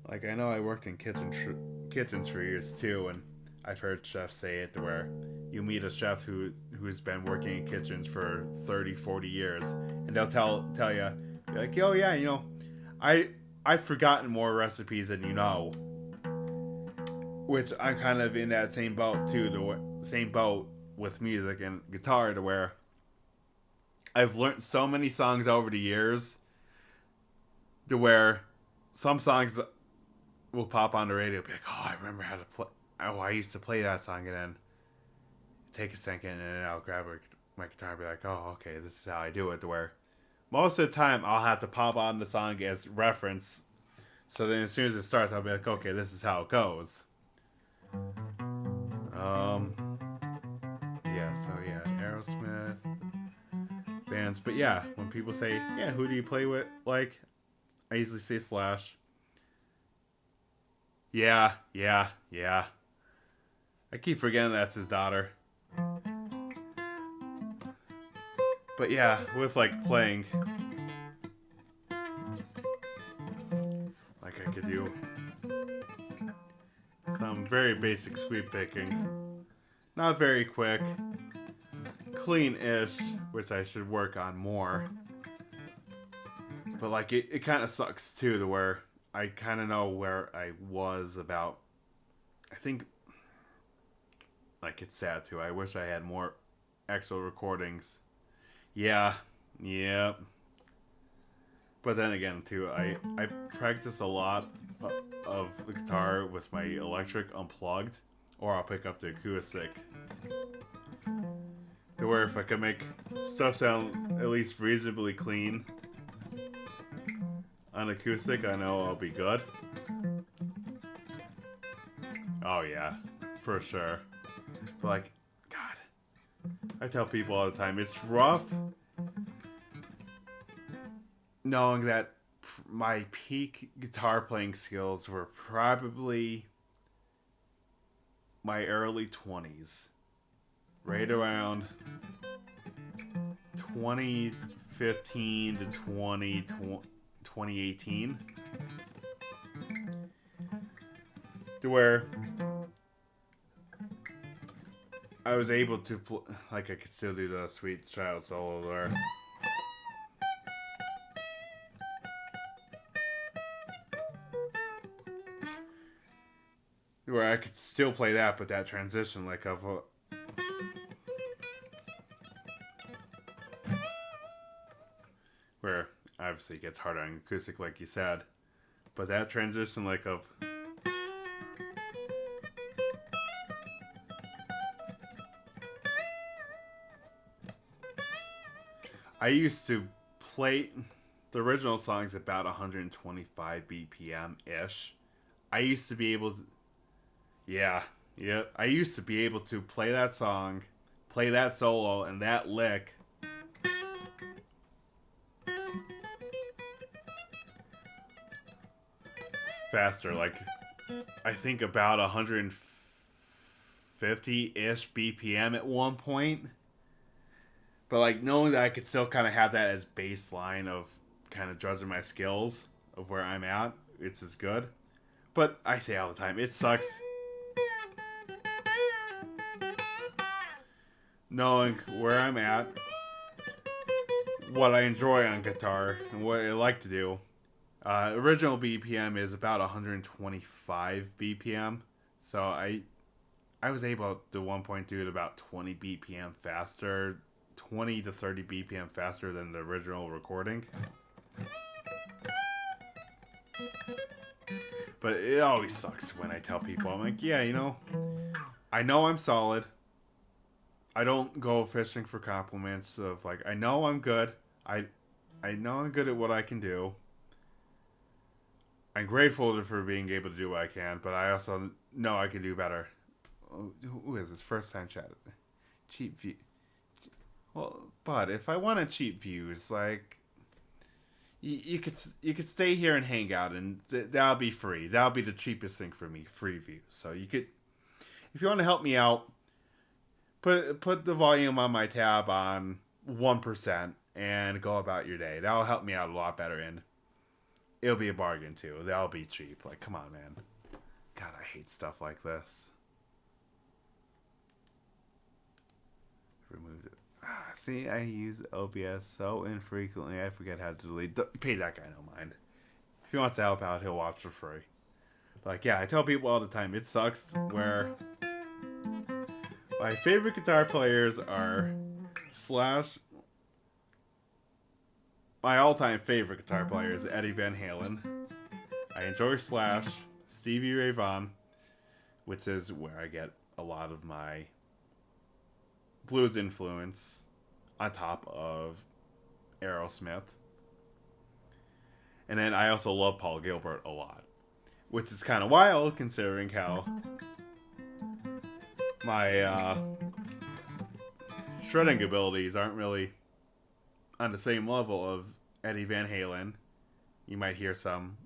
like, I know I worked in kitchens for years too, and I've heard chefs say it to where you meet a chef who who's been working in kitchens for 30, 40 years, and they'll tell you, like, oh yeah, you know, I've forgotten more recipes than you know. Which I'm kind of in that same boat too, the same boat with music and guitar, to where I've learned so many songs over the years, to where some songs will pop on the radio, be like, oh, I remember how to play. Oh, I used to play that song, and then take a second, and then I'll grab my guitar and be like, oh, okay, this is how I do it. To where most of the time I'll have to pop on the song as reference, so then as soon as it starts, I'll be like, okay, this is how it goes. Aerosmith bands, but yeah, when people say, yeah, who do you play with? Like, I usually say Slash. Yeah. I keep forgetting that's his daughter. But yeah, with like playing, like I could do some very basic sweep picking. Not very quick. Clean-ish, which I should work on more. But like it kind of sucks too, to where I kind of know where I was about. I think, like, it's sad too. I wish I had more actual recordings. Yeah. But then again too, I practice a lot of the guitar with my electric unplugged, or I'll pick up the acoustic. To where if I can make stuff sound at least reasonably clean on acoustic, I know I'll be good. Oh yeah, for sure. But like, God, I tell people all the time, it's rough knowing that my peak guitar playing skills were probably my early 20s. Right around 2015 to 2018. To where I was able to, like, I could still do the Sweet Child solo there. Where I could still play that, but that transition, like, of where obviously it gets harder on acoustic, like you said, but that transition, like, of I used to play the original songs about 125 BPM ish. I used to be able to, I used to be able to play that song, play that solo, and that lick faster, like, I think about 150-ish BPM at one point. But, like, knowing that I could still kind of have that as baseline of kind of judging my skills of where I'm at, it's as good. But I say all the time, it sucks knowing where I'm at, what I enjoy on guitar, and what I like to do. Original BPM is about 125 BPM, so I was able to one point do it about 20 BPM faster, 20 to 30 BPM faster than the original recording. But it always sucks when I tell people, I'm like, yeah, you know I'm solid. I don't go fishing for compliments of, like, I know I'm good. I know I'm good at what I can do. I'm grateful for being able to do what I can, but I also know I can do better. Who is this? First time chat. Cheap view. Well, but if I wanted cheap views, like, you could stay here and hang out, and that'll be free. That'll be the cheapest thing for me, free views. So you could, if you want to help me out, put the volume on my tab on 1% and go about your day. That'll help me out a lot better, and it'll be a bargain too. That'll be cheap. Like, come on, man. God, I hate stuff like this. Remove See, I use OBS so infrequently, I forget how to delete. Pay that guy no mind. If he wants to help out, he'll watch for free. Like, yeah, I tell people all the time, it sucks where my favorite guitar players are Slash. My all-time favorite guitar player is Eddie Van Halen. I enjoy Slash, Stevie Ray Vaughan, which is where I get a lot of my blues influence, on top of Aerosmith. And then I also love Paul Gilbert a lot, which is kind of wild considering how my shredding abilities aren't really on the same level of Eddie Van Halen. You might hear some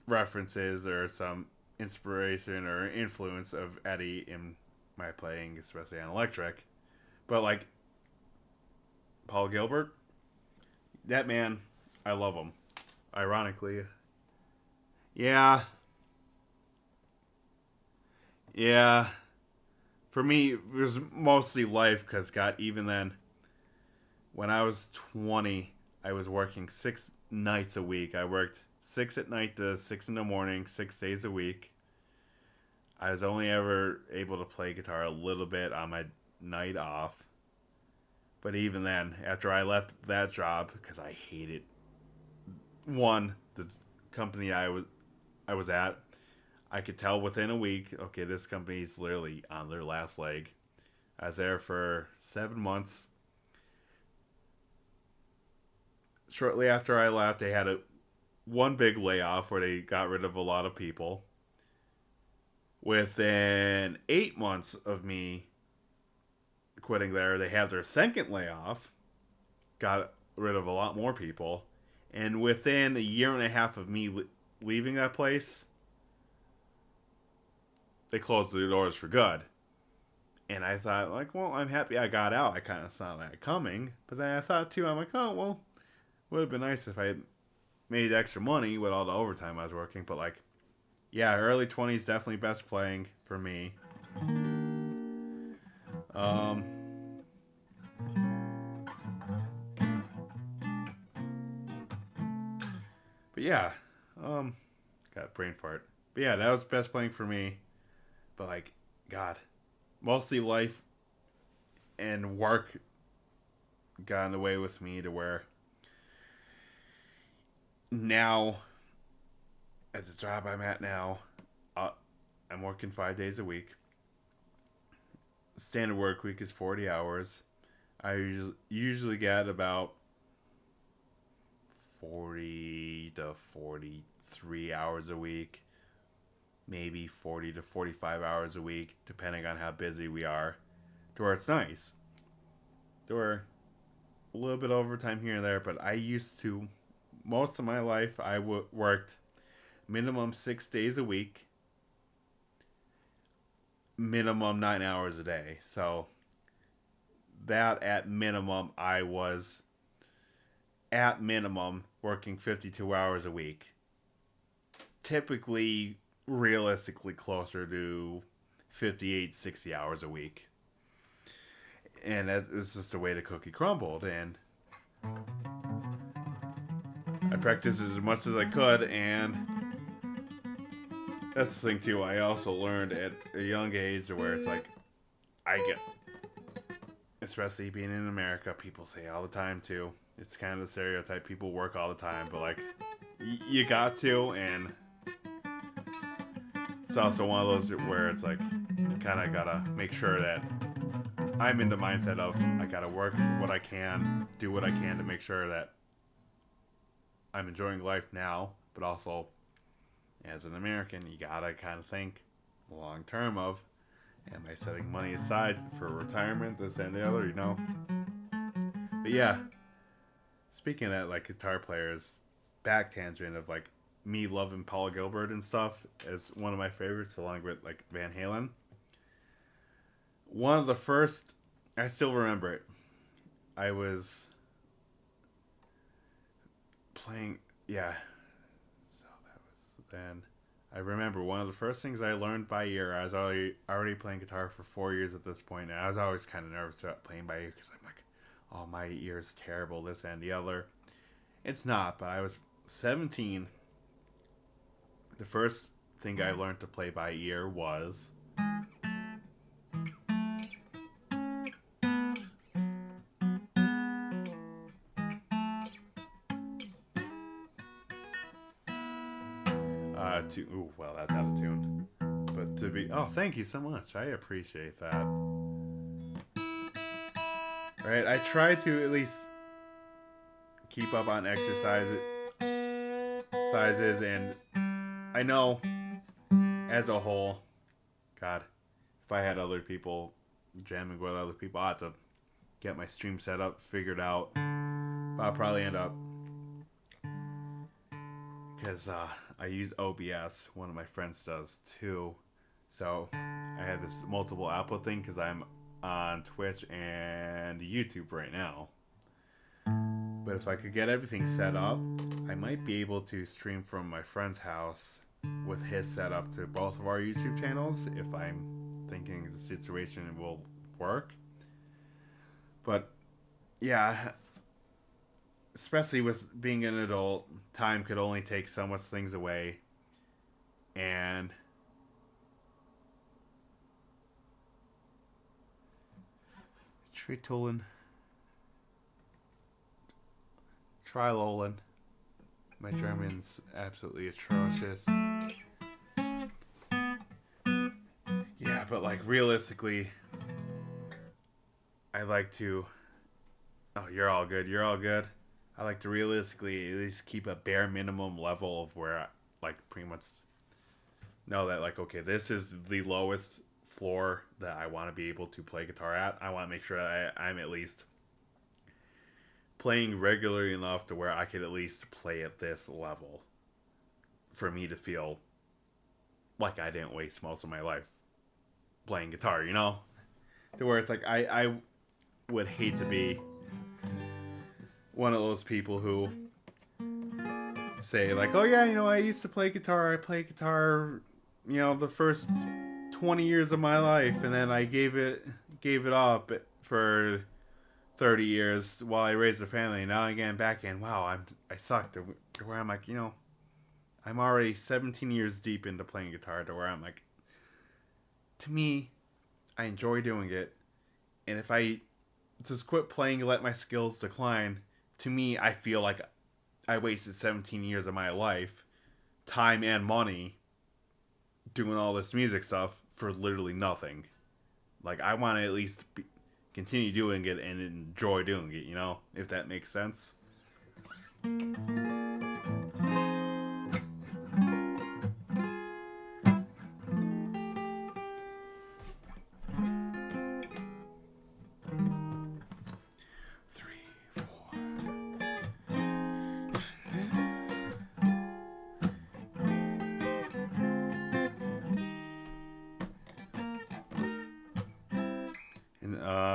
references or some inspiration or influence of Eddie in my playing, especially on electric. But like Paul Gilbert, that man, I love him. Ironically, yeah. For me, it was mostly life because, God, even then, when I was 20, I was working 6 nights a week. I worked 6 at night to 6 in the morning, 6 days a week. I was only ever able to play guitar a little bit on my night off. But even then, after I left that job, because I hated, one, the company I was at, I could tell within a week, okay, this company's literally on their last leg. I was there for 7 months. Shortly after I left, they had one big layoff where they got rid of a lot of people. Within 8 months of me quitting there, they had their second layoff, got rid of a lot more people, and within a year and a half of me leaving that place, they closed the doors for good. And I thought, like, well, I'm happy I got out. I kind of saw that coming, but then I thought too, I'm like, oh, well, would have been nice if I had made extra money with all the overtime I was working. But like, yeah, early 20s definitely best playing for me. But yeah, got brain fart. But yeah, that was best playing for me. But like, God, mostly life and work got in the way with me to where now, at the job I'm at now, I'm working 5 days a week. Standard work week is 40 hours. I usually get about 40 to 43 hours a week. Maybe 40 to 45 hours a week, depending on how busy we are. To where it's nice. There were a little bit of overtime here and there, but I used to, most of my life, I worked minimum 6 days a week, minimum 9 hours a day. So that at minimum, I was at minimum working 52 hours a week. Typically, realistically closer to 58, 60 hours a week. And that was just the way the cookie crumbled. And I practiced as much as I could, and that's the thing too. I also learned at a young age where it's like, I get, especially being in America, people say all the time too. It's kind of the stereotype. People work all the time, but like, you got to, and it's also one of those where it's like, you kind of gotta make sure that I'm in the mindset of I gotta work what I can, do what I can to make sure that I'm enjoying life now, but also as an American, you gotta kind of think long term of, am I setting money aside for retirement, this and the other, you know? But yeah, speaking of that, like guitar players, back tangent of like me loving Paul Gilbert and stuff as one of my favorites, along with like Van Halen. One of the first, I still remember it. I was playing, yeah. So that was then. I remember one of the first things I learned by ear. I was already playing guitar for 4 years at this point, and I was always kind of nervous about playing by ear because I'm like, oh, my ear's terrible, this and the other. It's not, but I was 17. The first thing I learned to play by ear was well, that's out of tune. But to be, oh, thank you so much. I appreciate that. Right, I try to at least keep up on exercises, and I know as a whole, God, if I had other people jamming with other people, I have to get my stream set up, figured out. But I'll probably end up, because I use OBS. One of my friends does too. So I have this multiple output thing because I'm on Twitch and YouTube right now. But if I could get everything set up, I might be able to stream from my friend's house with his setup to both of our YouTube channels if I'm thinking the situation will work. But yeah, especially with being an adult, time could only take so much things away. And Tritolin, Trilolin. My German's absolutely atrocious. Yeah, but like realistically, I like to. Oh, you're all good. You're all good. I like to realistically at least keep a bare minimum level of where I like pretty much know that like, okay, this is the lowest floor that I want to be able to play guitar at. I want to make sure I'm at least playing regularly enough to where I could at least play at this level for me to feel like I didn't waste most of my life playing guitar, you know? To where it's like I would hate to be one of those people who say like, oh yeah, you know, I used to play guitar. I played guitar, you know, the first 20 years of my life, and then I gave it up for 30 years while I raised a family. Now I'm getting back in. Wow, I sucked. To where I'm like, you know, I'm already 17 years deep into playing guitar. To where I'm like, to me, I enjoy doing it, and if I just quit playing and let my skills decline, to me, I feel like I wasted 17 years of my life, time and money, doing all this music stuff for literally nothing. Like, I want to at least continue doing it and enjoy doing it, you know? If that makes sense.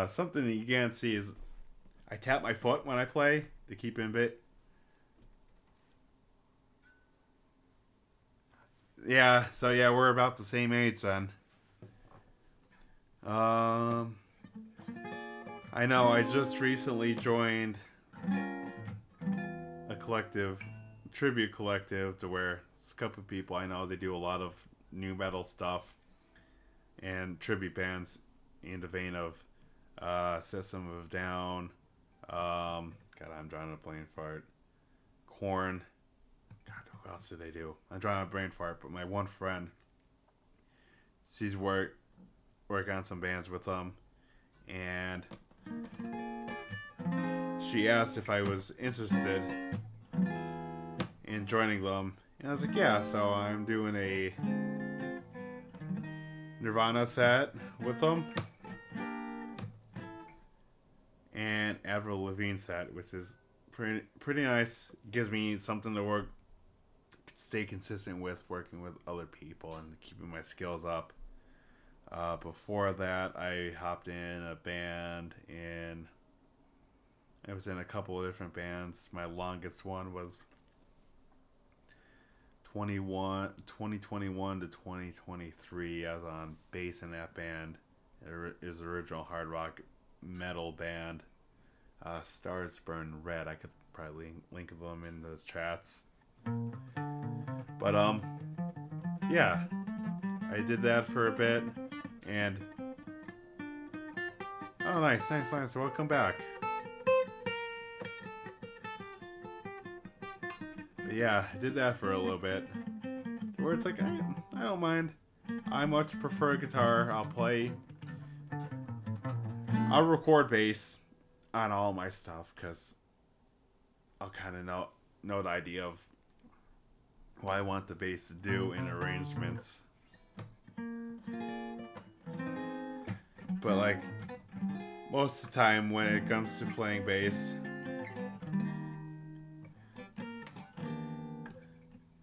Something that you can't see is I tap my foot when I play to keep in bit. Yeah, so yeah, we're about the same age then. I know, I just recently joined a tribute collective, to where it's a couple of people I know, they do a lot of new metal stuff and tribute bands in the vein of System of a Down, God, I'm drawing a brain fart. Korn. God, what else do they do? I'm drawing a brain fart, but my one friend, she's work on some bands with them, and she asked if I was interested in joining them, and I was like, yeah. So I'm doing a Nirvana set with them, and Avril Lavigne set, which is pretty nice. Gives me something to stay consistent with, working with other people and keeping my skills up. Before that, I hopped in a band, and I was in a couple of different bands. My longest one was 2021 to 2023. I was on bass in that band. It was an original hard rock metal band. Stars Burn Red. I could probably link them in the chats. But yeah, I did that for a bit, and oh, nice. Welcome back. But yeah, I did that for a little bit. Where it's like I don't mind. I much prefer guitar. I'll record bass on all my stuff because I'll kind of know the idea of what I want the bass to do in arrangements. But like most of the time when it comes to playing bass,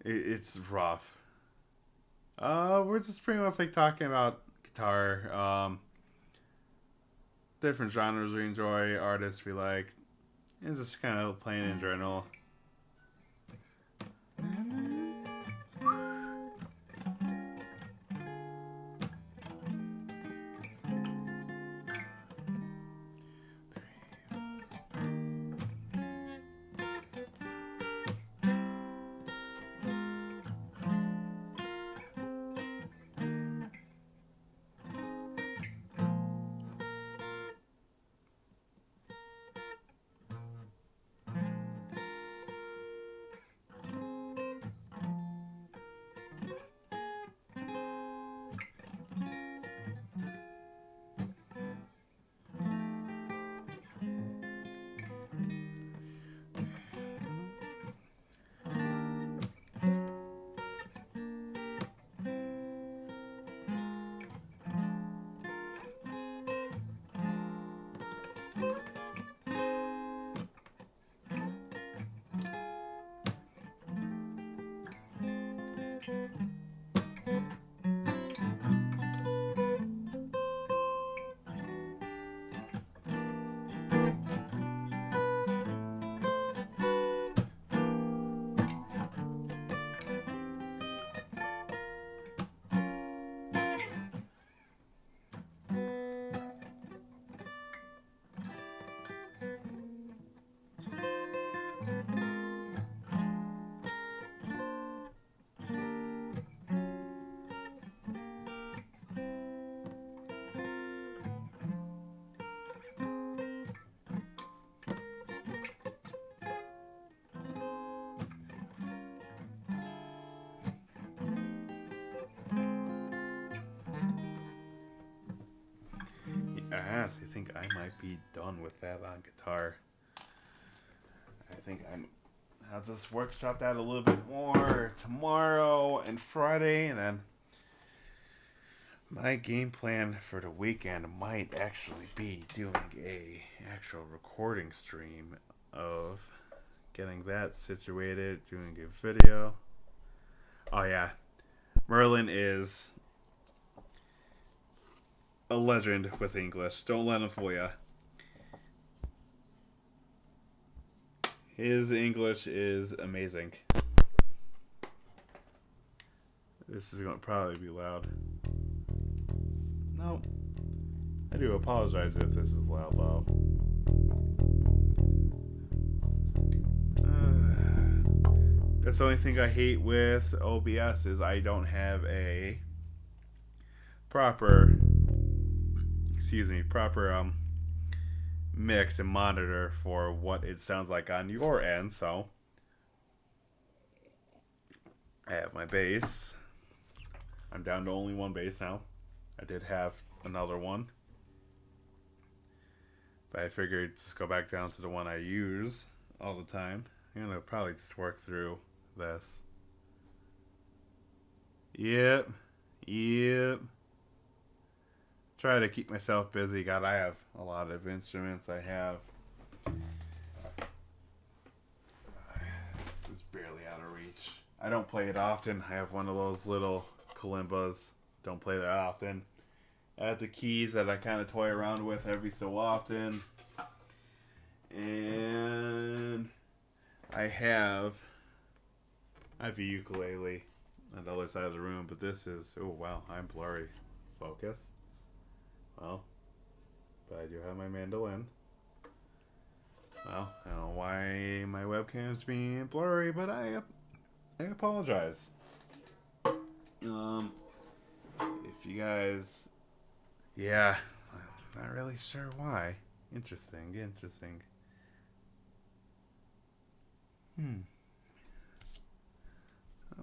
it's rough. We're just pretty much like talking about guitar, different genres we enjoy, artists we like, and just kind of playing in general. Yes, I think I might be done with that on guitar. I think I'll just workshop that a little bit more tomorrow and Friday, and then my game plan for the weekend might actually be doing a actual recording stream of getting that situated, doing a video. Oh yeah, Merlin is a legend with English. Don't let him fool ya. His English is amazing. This is going to probably be loud. No. I do apologize if this is loud, though. That's the only thing I hate with OBS is I don't have a proper mix and monitor for what it sounds like on your end. So I have my bass. I'm down to only one bass now. I did have another one, but I figured just go back down to the one I use all the time. I'm gonna probably just work through this. Yep. Try to keep myself busy. God, I have a lot of instruments. I have. It's barely out of reach. I don't play it often. I have one of those little kalimbas. Don't play that often. I have the keys that I kind of toy around with every so often. And I have a ukulele on the other side of the room, but this is, oh wow, I'm blurry. Focus. Well, but I do have my mandolin. Well, I don't know why my webcam's being blurry, but I apologize. If you guys, yeah, I'm not really sure why. Interesting.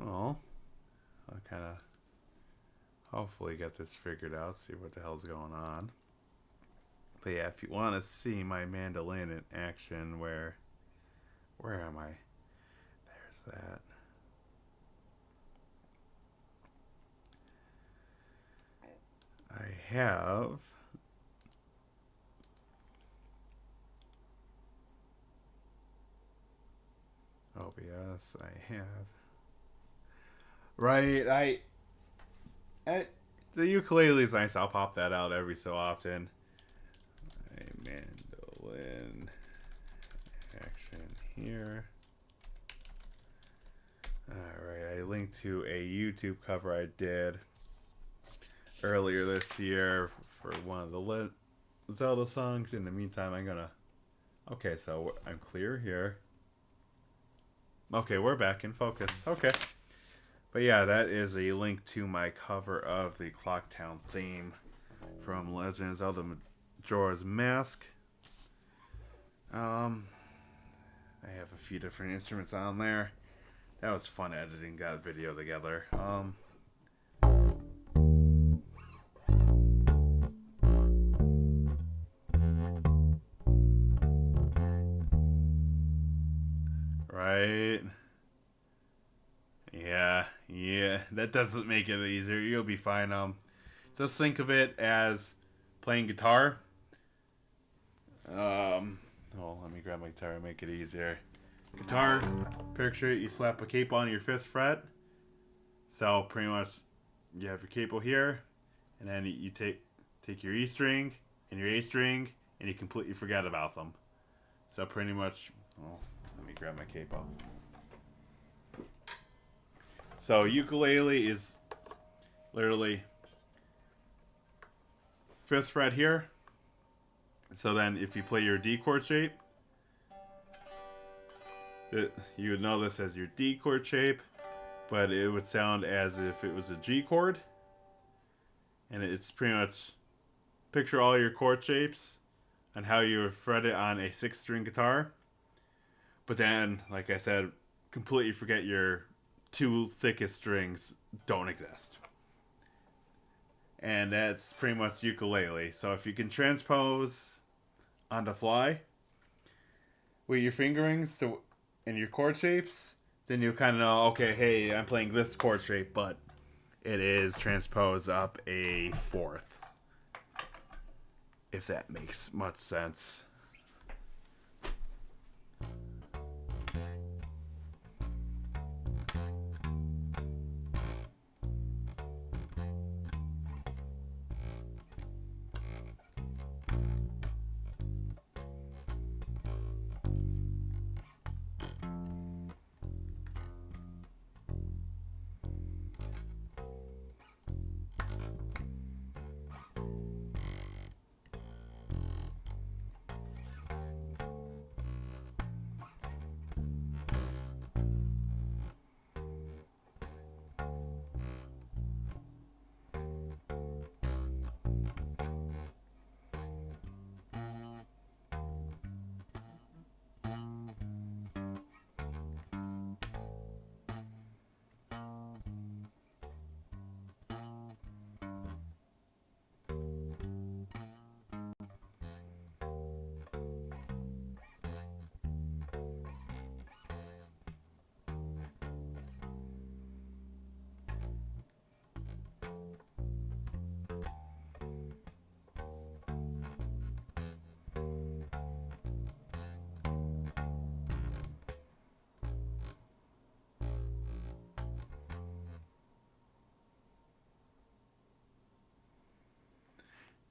Oh, I'll kind of hopefully get this figured out, see what the hell's going on. But yeah, if you want to see my mandolin in action, where am I? There's that. I have OBS. I have right. The ukulele is nice. I'll pop that out every so often. A mandolin action here. Alright, I linked to a YouTube cover I did earlier this year for one of the Zelda songs. In the meantime, I'm gonna... Okay, so I'm clear here. Okay, we're back in focus. Okay. But yeah, that is a link to my cover of the Clocktown theme from Legend of Zelda Majora's Mask. I have a few different instruments on there. That was fun editing that video together. Right. Yeah, that doesn't make it easier. You'll be fine. Just think of it as playing guitar. Let me grab my guitar and make it easier. Guitar, picture it, you slap a capo on your 5th fret. So pretty much you have your capo here, and then you take your E string and your A string, and you completely forget about them. So pretty much, let me grab my capo. So ukulele is literally 5th fret here. So then if you play your D chord shape, you would know this as your D chord shape, but it would sound as if it was a G chord. And it's pretty much picture all your chord shapes and how you would fret it on a 6-string guitar. But then, like I said, completely forget your 2 thickest strings don't exist. And that's pretty much ukulele. So if you can transpose on the fly with your fingerings and your chord shapes, then you kind of know, okay, hey, I'm playing this chord shape, but it is transposed up a 4th. If that makes much sense.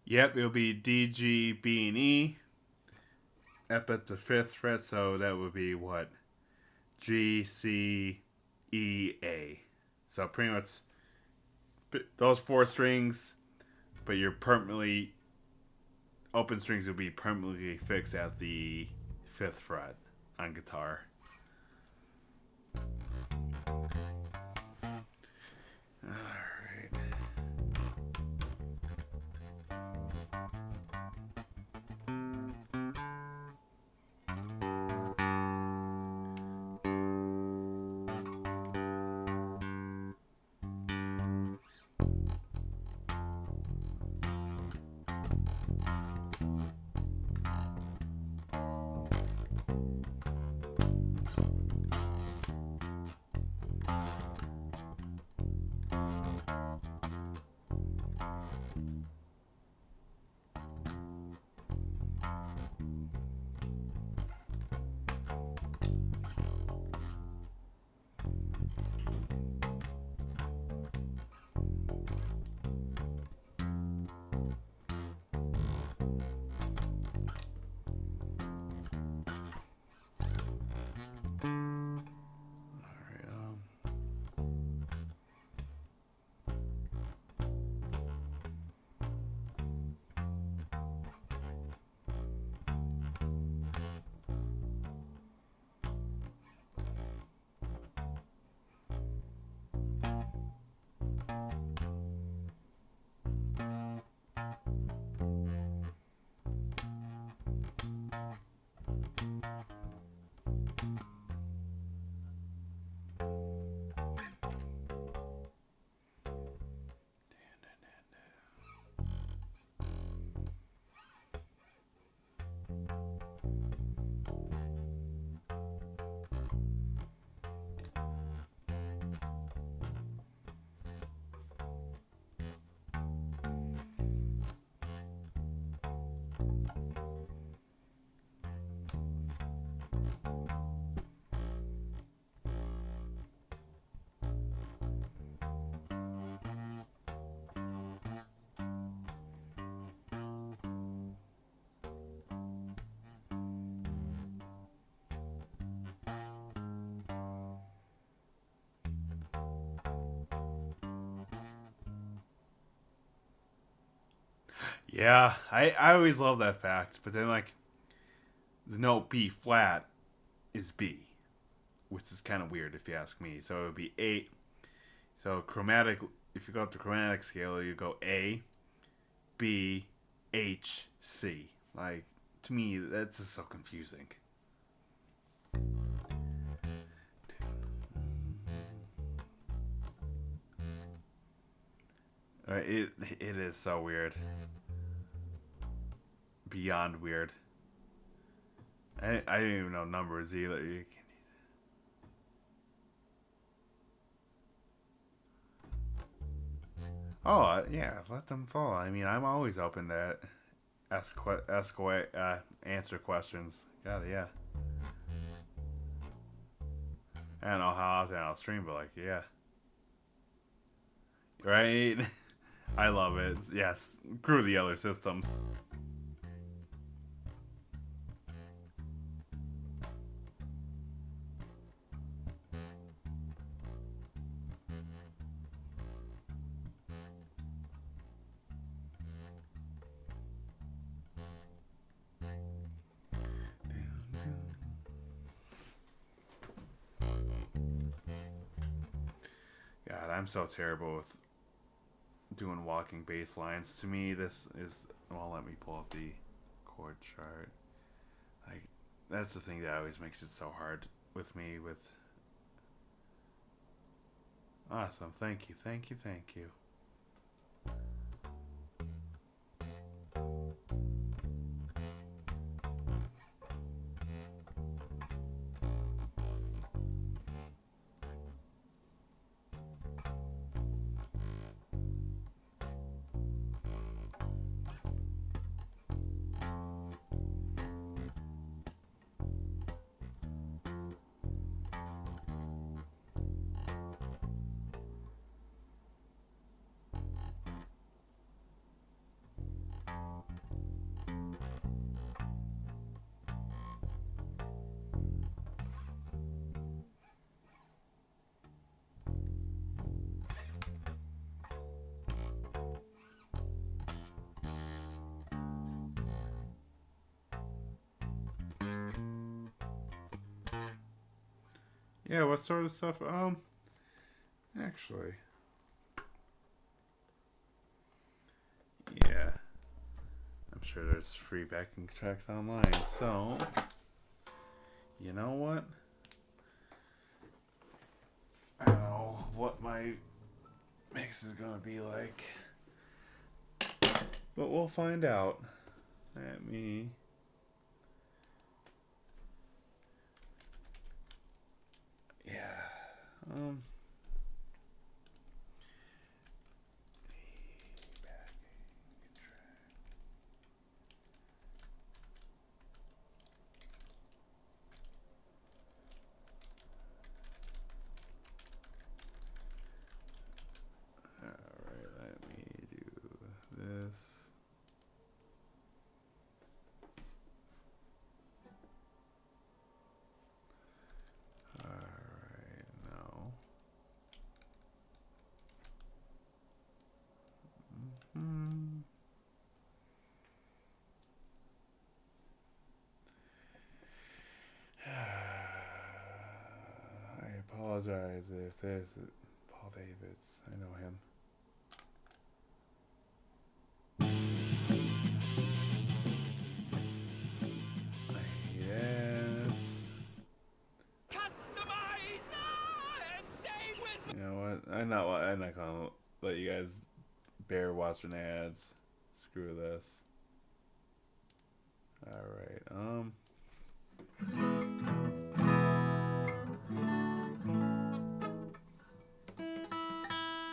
Yep, it'll be D, G, B, and E up at the 5th fret, so that would be what? G, C, E, A. So pretty much those 4 strings, but your permanently open strings will be permanently fixed at the fifth fret on guitar. Yeah, I always love that fact. But then, like, the note B flat is B, which is kind of weird if you ask me. So it would be A. So chromatic, if you go up the chromatic scale, you go A, B, H, C. Like, to me, that's just so confusing. It is so weird. Beyond weird. I didn't even know numbers either. Oh yeah, let them fall. I mean, I'm always open to ask away, answer questions. God, yeah. I don't know how often I'll stream, but like, yeah, right. I love it. Yes, screw the other systems. God, I'm so terrible with doing walking bass lines. To me, this is, well, let me pull up the chord chart. Like, that's the thing that always makes it so hard with me. With awesome, thank you, thank you, thank you. Yeah, what sort of stuff? Actually, yeah, I'm sure there's free backing tracks online. So, you know what? I don't know what my mix is gonna be like, but we'll find out. Let me. Yeah. Um. Alright, let me do this. Alright, no. Hmm. I apologize if this is Paul Davids. I know him. Yes. Customize and save with. You know what? I'm not gonna let you guys bear watching ads. Screw this. Alright,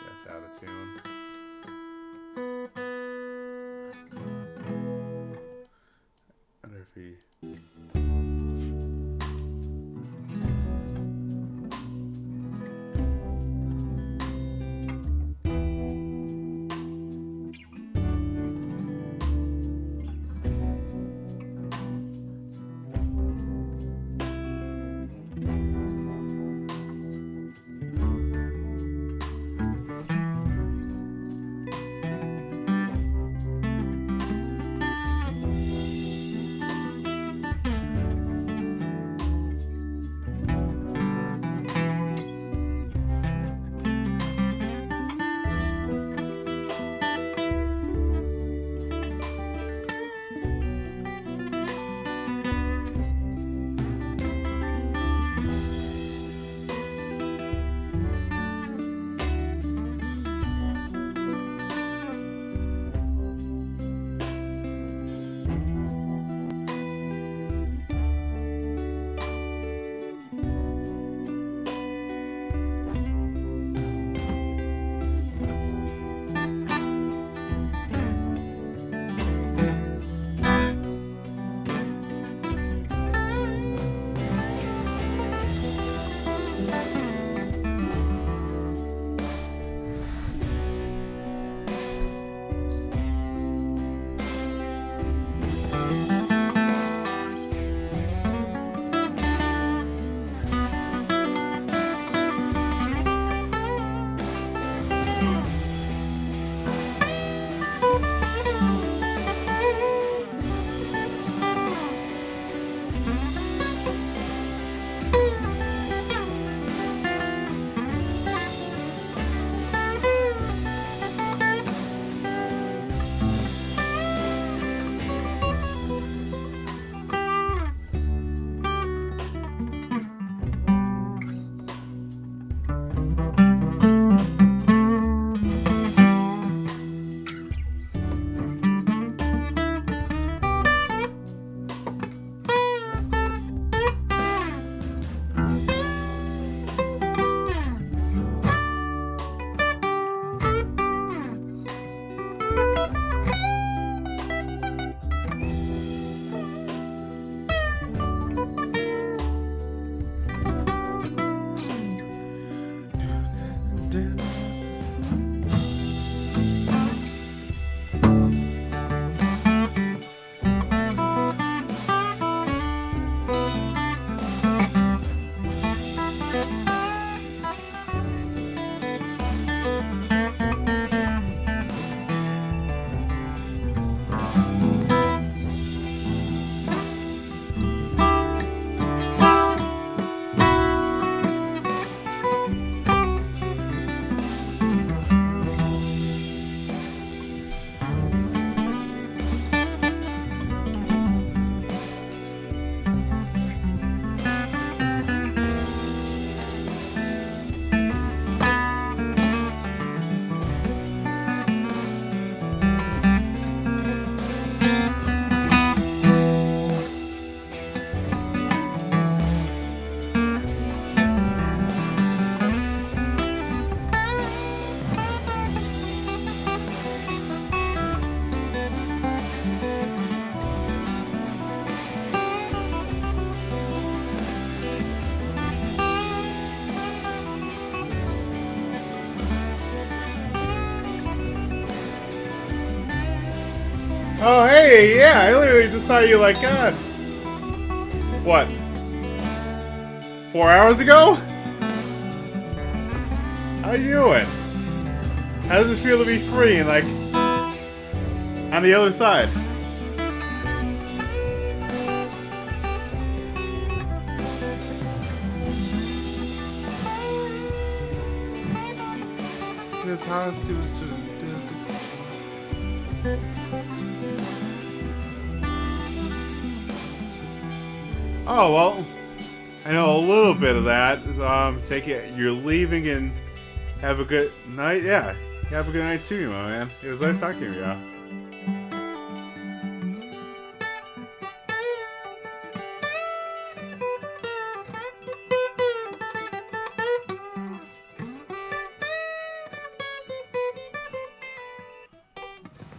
That's out of tune. Wonder if he. Oh, hey, yeah, I literally just saw you like, what? 4 hours ago? How you doing? How does it feel to be free and like on the other side? This house do so. Oh well, I know a little bit of that. Take it. You're leaving and have a good night. Yeah, have a good night too, my man. It was nice talking to you.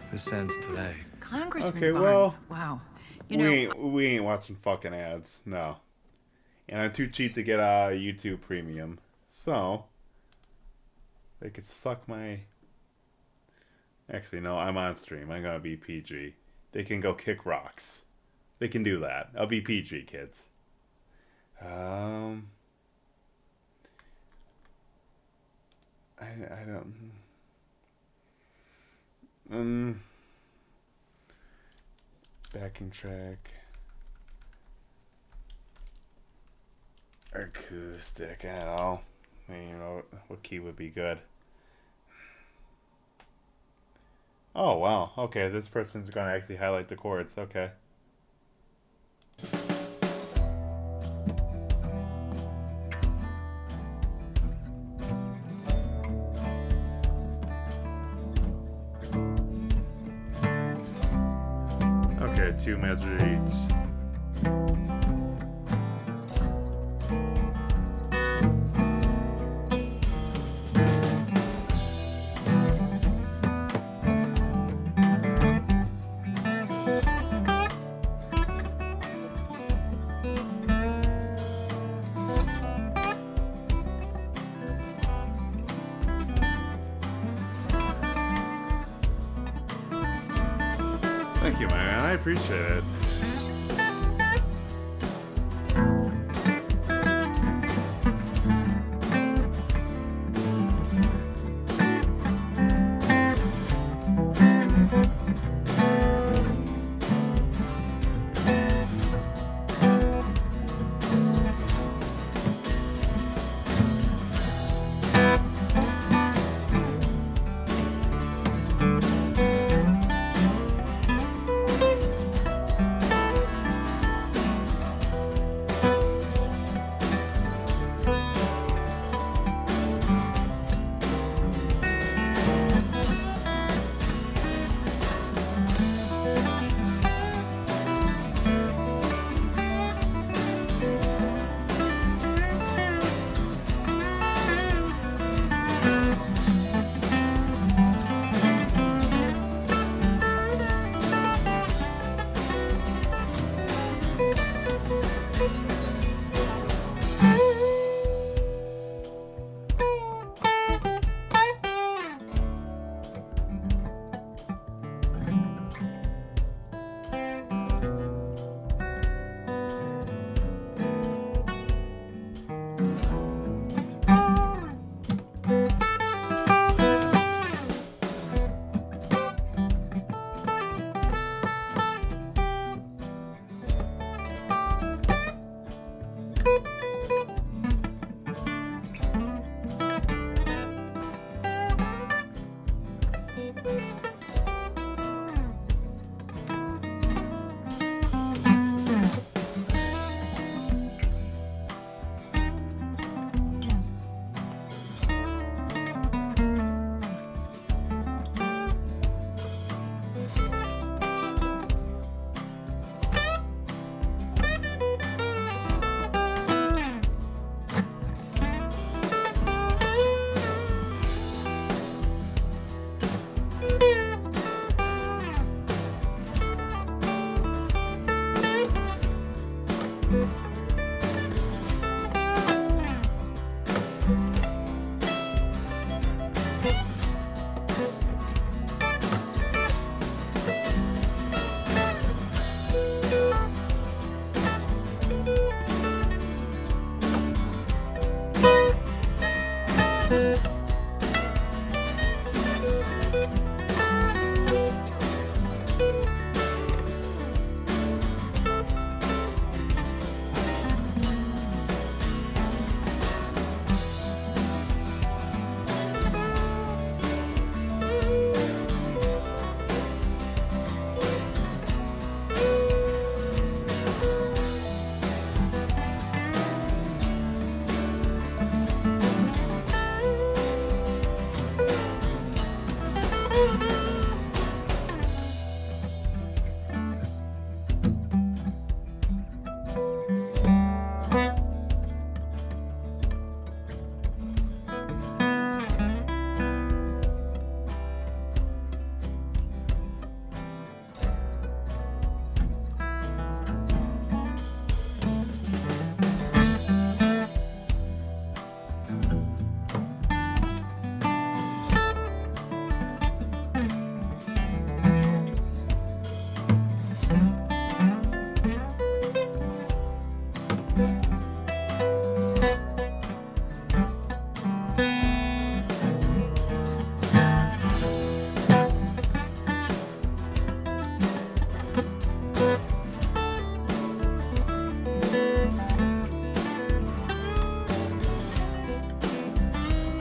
Who sends today? Congressman Okay, Barnes. well, Wow. You know, we ain't watching fucking ads. No, and I'm too cheap to get a YouTube Premium, so they could suck my. Actually, no, I'm on stream. I'm gonna be PG. They can go kick rocks. They can do that. I'll be PG, kids. I don't. Backing track. Acoustic. I don't know. I mean, you know what key would be good. Oh wow. Okay, this person's gonna actually highlight the chords. Okay. Okay, 2 measure each. Thank you, man. I appreciate it.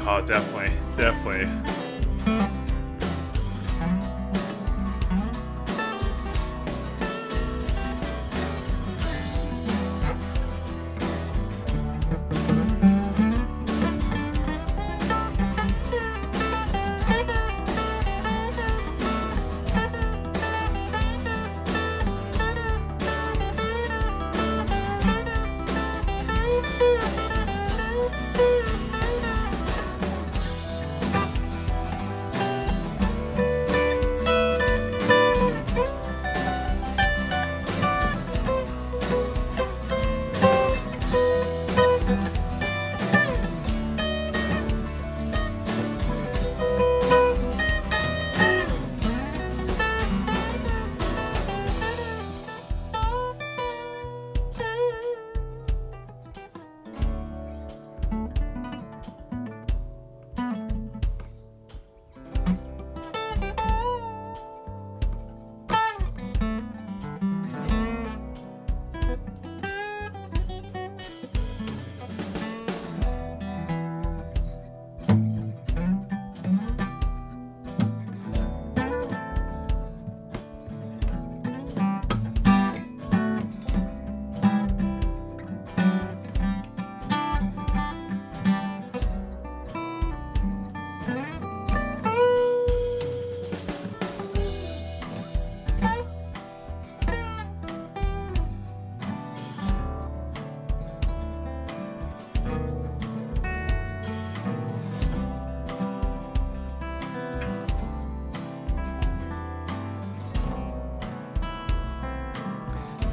Oh, definitely, definitely.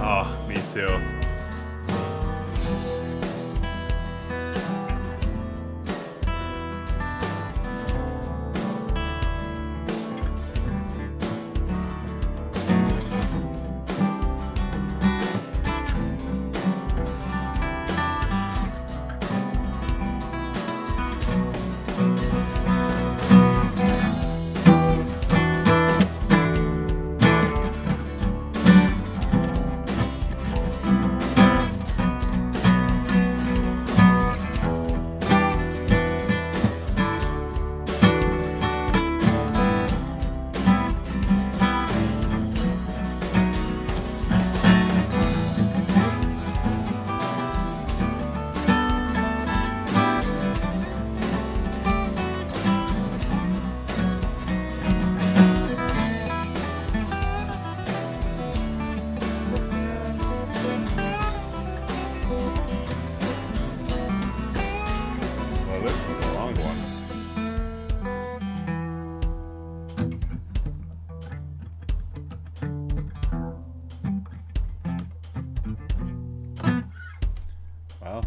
Oh, me too. Well, this is a long one. Well.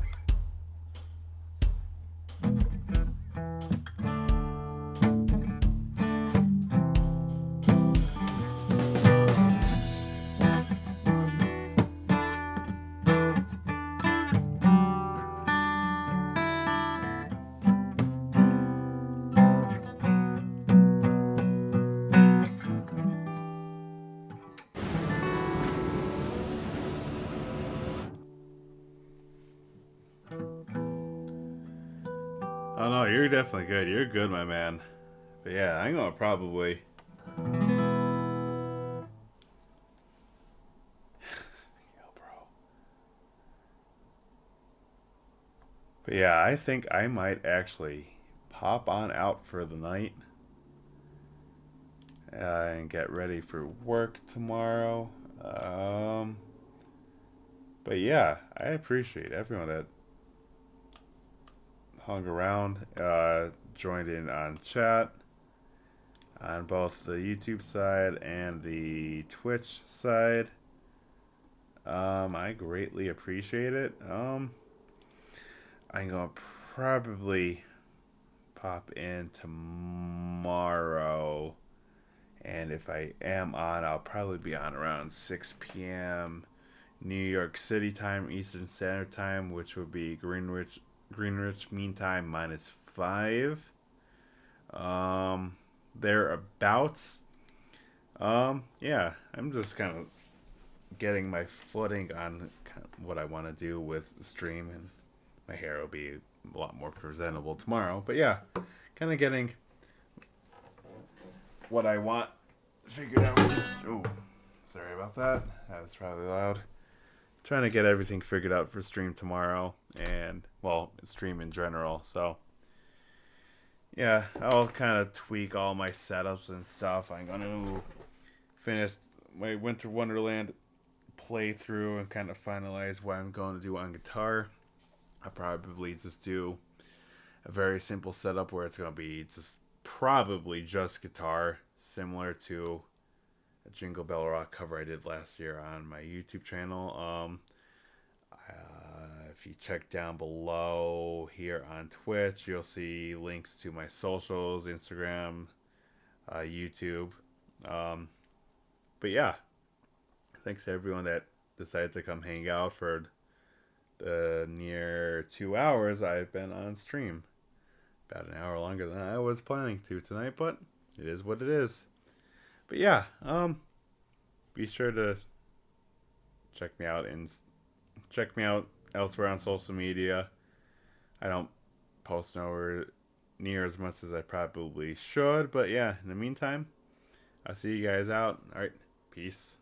Oh no, you're definitely good. You're good, my man. But yeah, I'm gonna probably. Yo, bro. But yeah, I think I might actually pop on out for the night and get ready for work tomorrow. Um, but yeah, I appreciate everyone that hung around, joined in on chat on both the YouTube side and the Twitch side. I greatly appreciate it. I'm gonna probably pop in tomorrow, and if I am on, I'll probably be on around 6 p.m. New York City time, Eastern Standard Time, which would be Greenwich Mean Time -5. Um, thereabouts. Yeah, I'm just kind of getting my footing on kind of what I want to do with the stream, and my hair will be a lot more presentable tomorrow. But yeah, kind of getting what I want figured out. Oh, sorry about that. That was probably loud. Trying to get everything figured out for stream tomorrow, and well, stream in general. So yeah, I'll kind of tweak all my setups and stuff. I'm gonna finish my Winter Wonderland playthrough and kind of finalize what I'm going to do on guitar. I'll probably just do a very simple setup where it's going to be just probably just guitar, similar to a Jingle Bell Rock cover I did last year on my YouTube channel. If you check down below here on Twitch, you'll see links to my socials, Instagram, YouTube. But yeah, thanks to everyone that decided to come hang out for the near 2 hours I've been on stream. About an hour longer than I was planning to tonight, but it is what it is. But yeah, be sure to check me out elsewhere on social media. I don't post nowhere near as much as I probably should, but yeah, in the meantime, I'll see you guys out. All right, peace.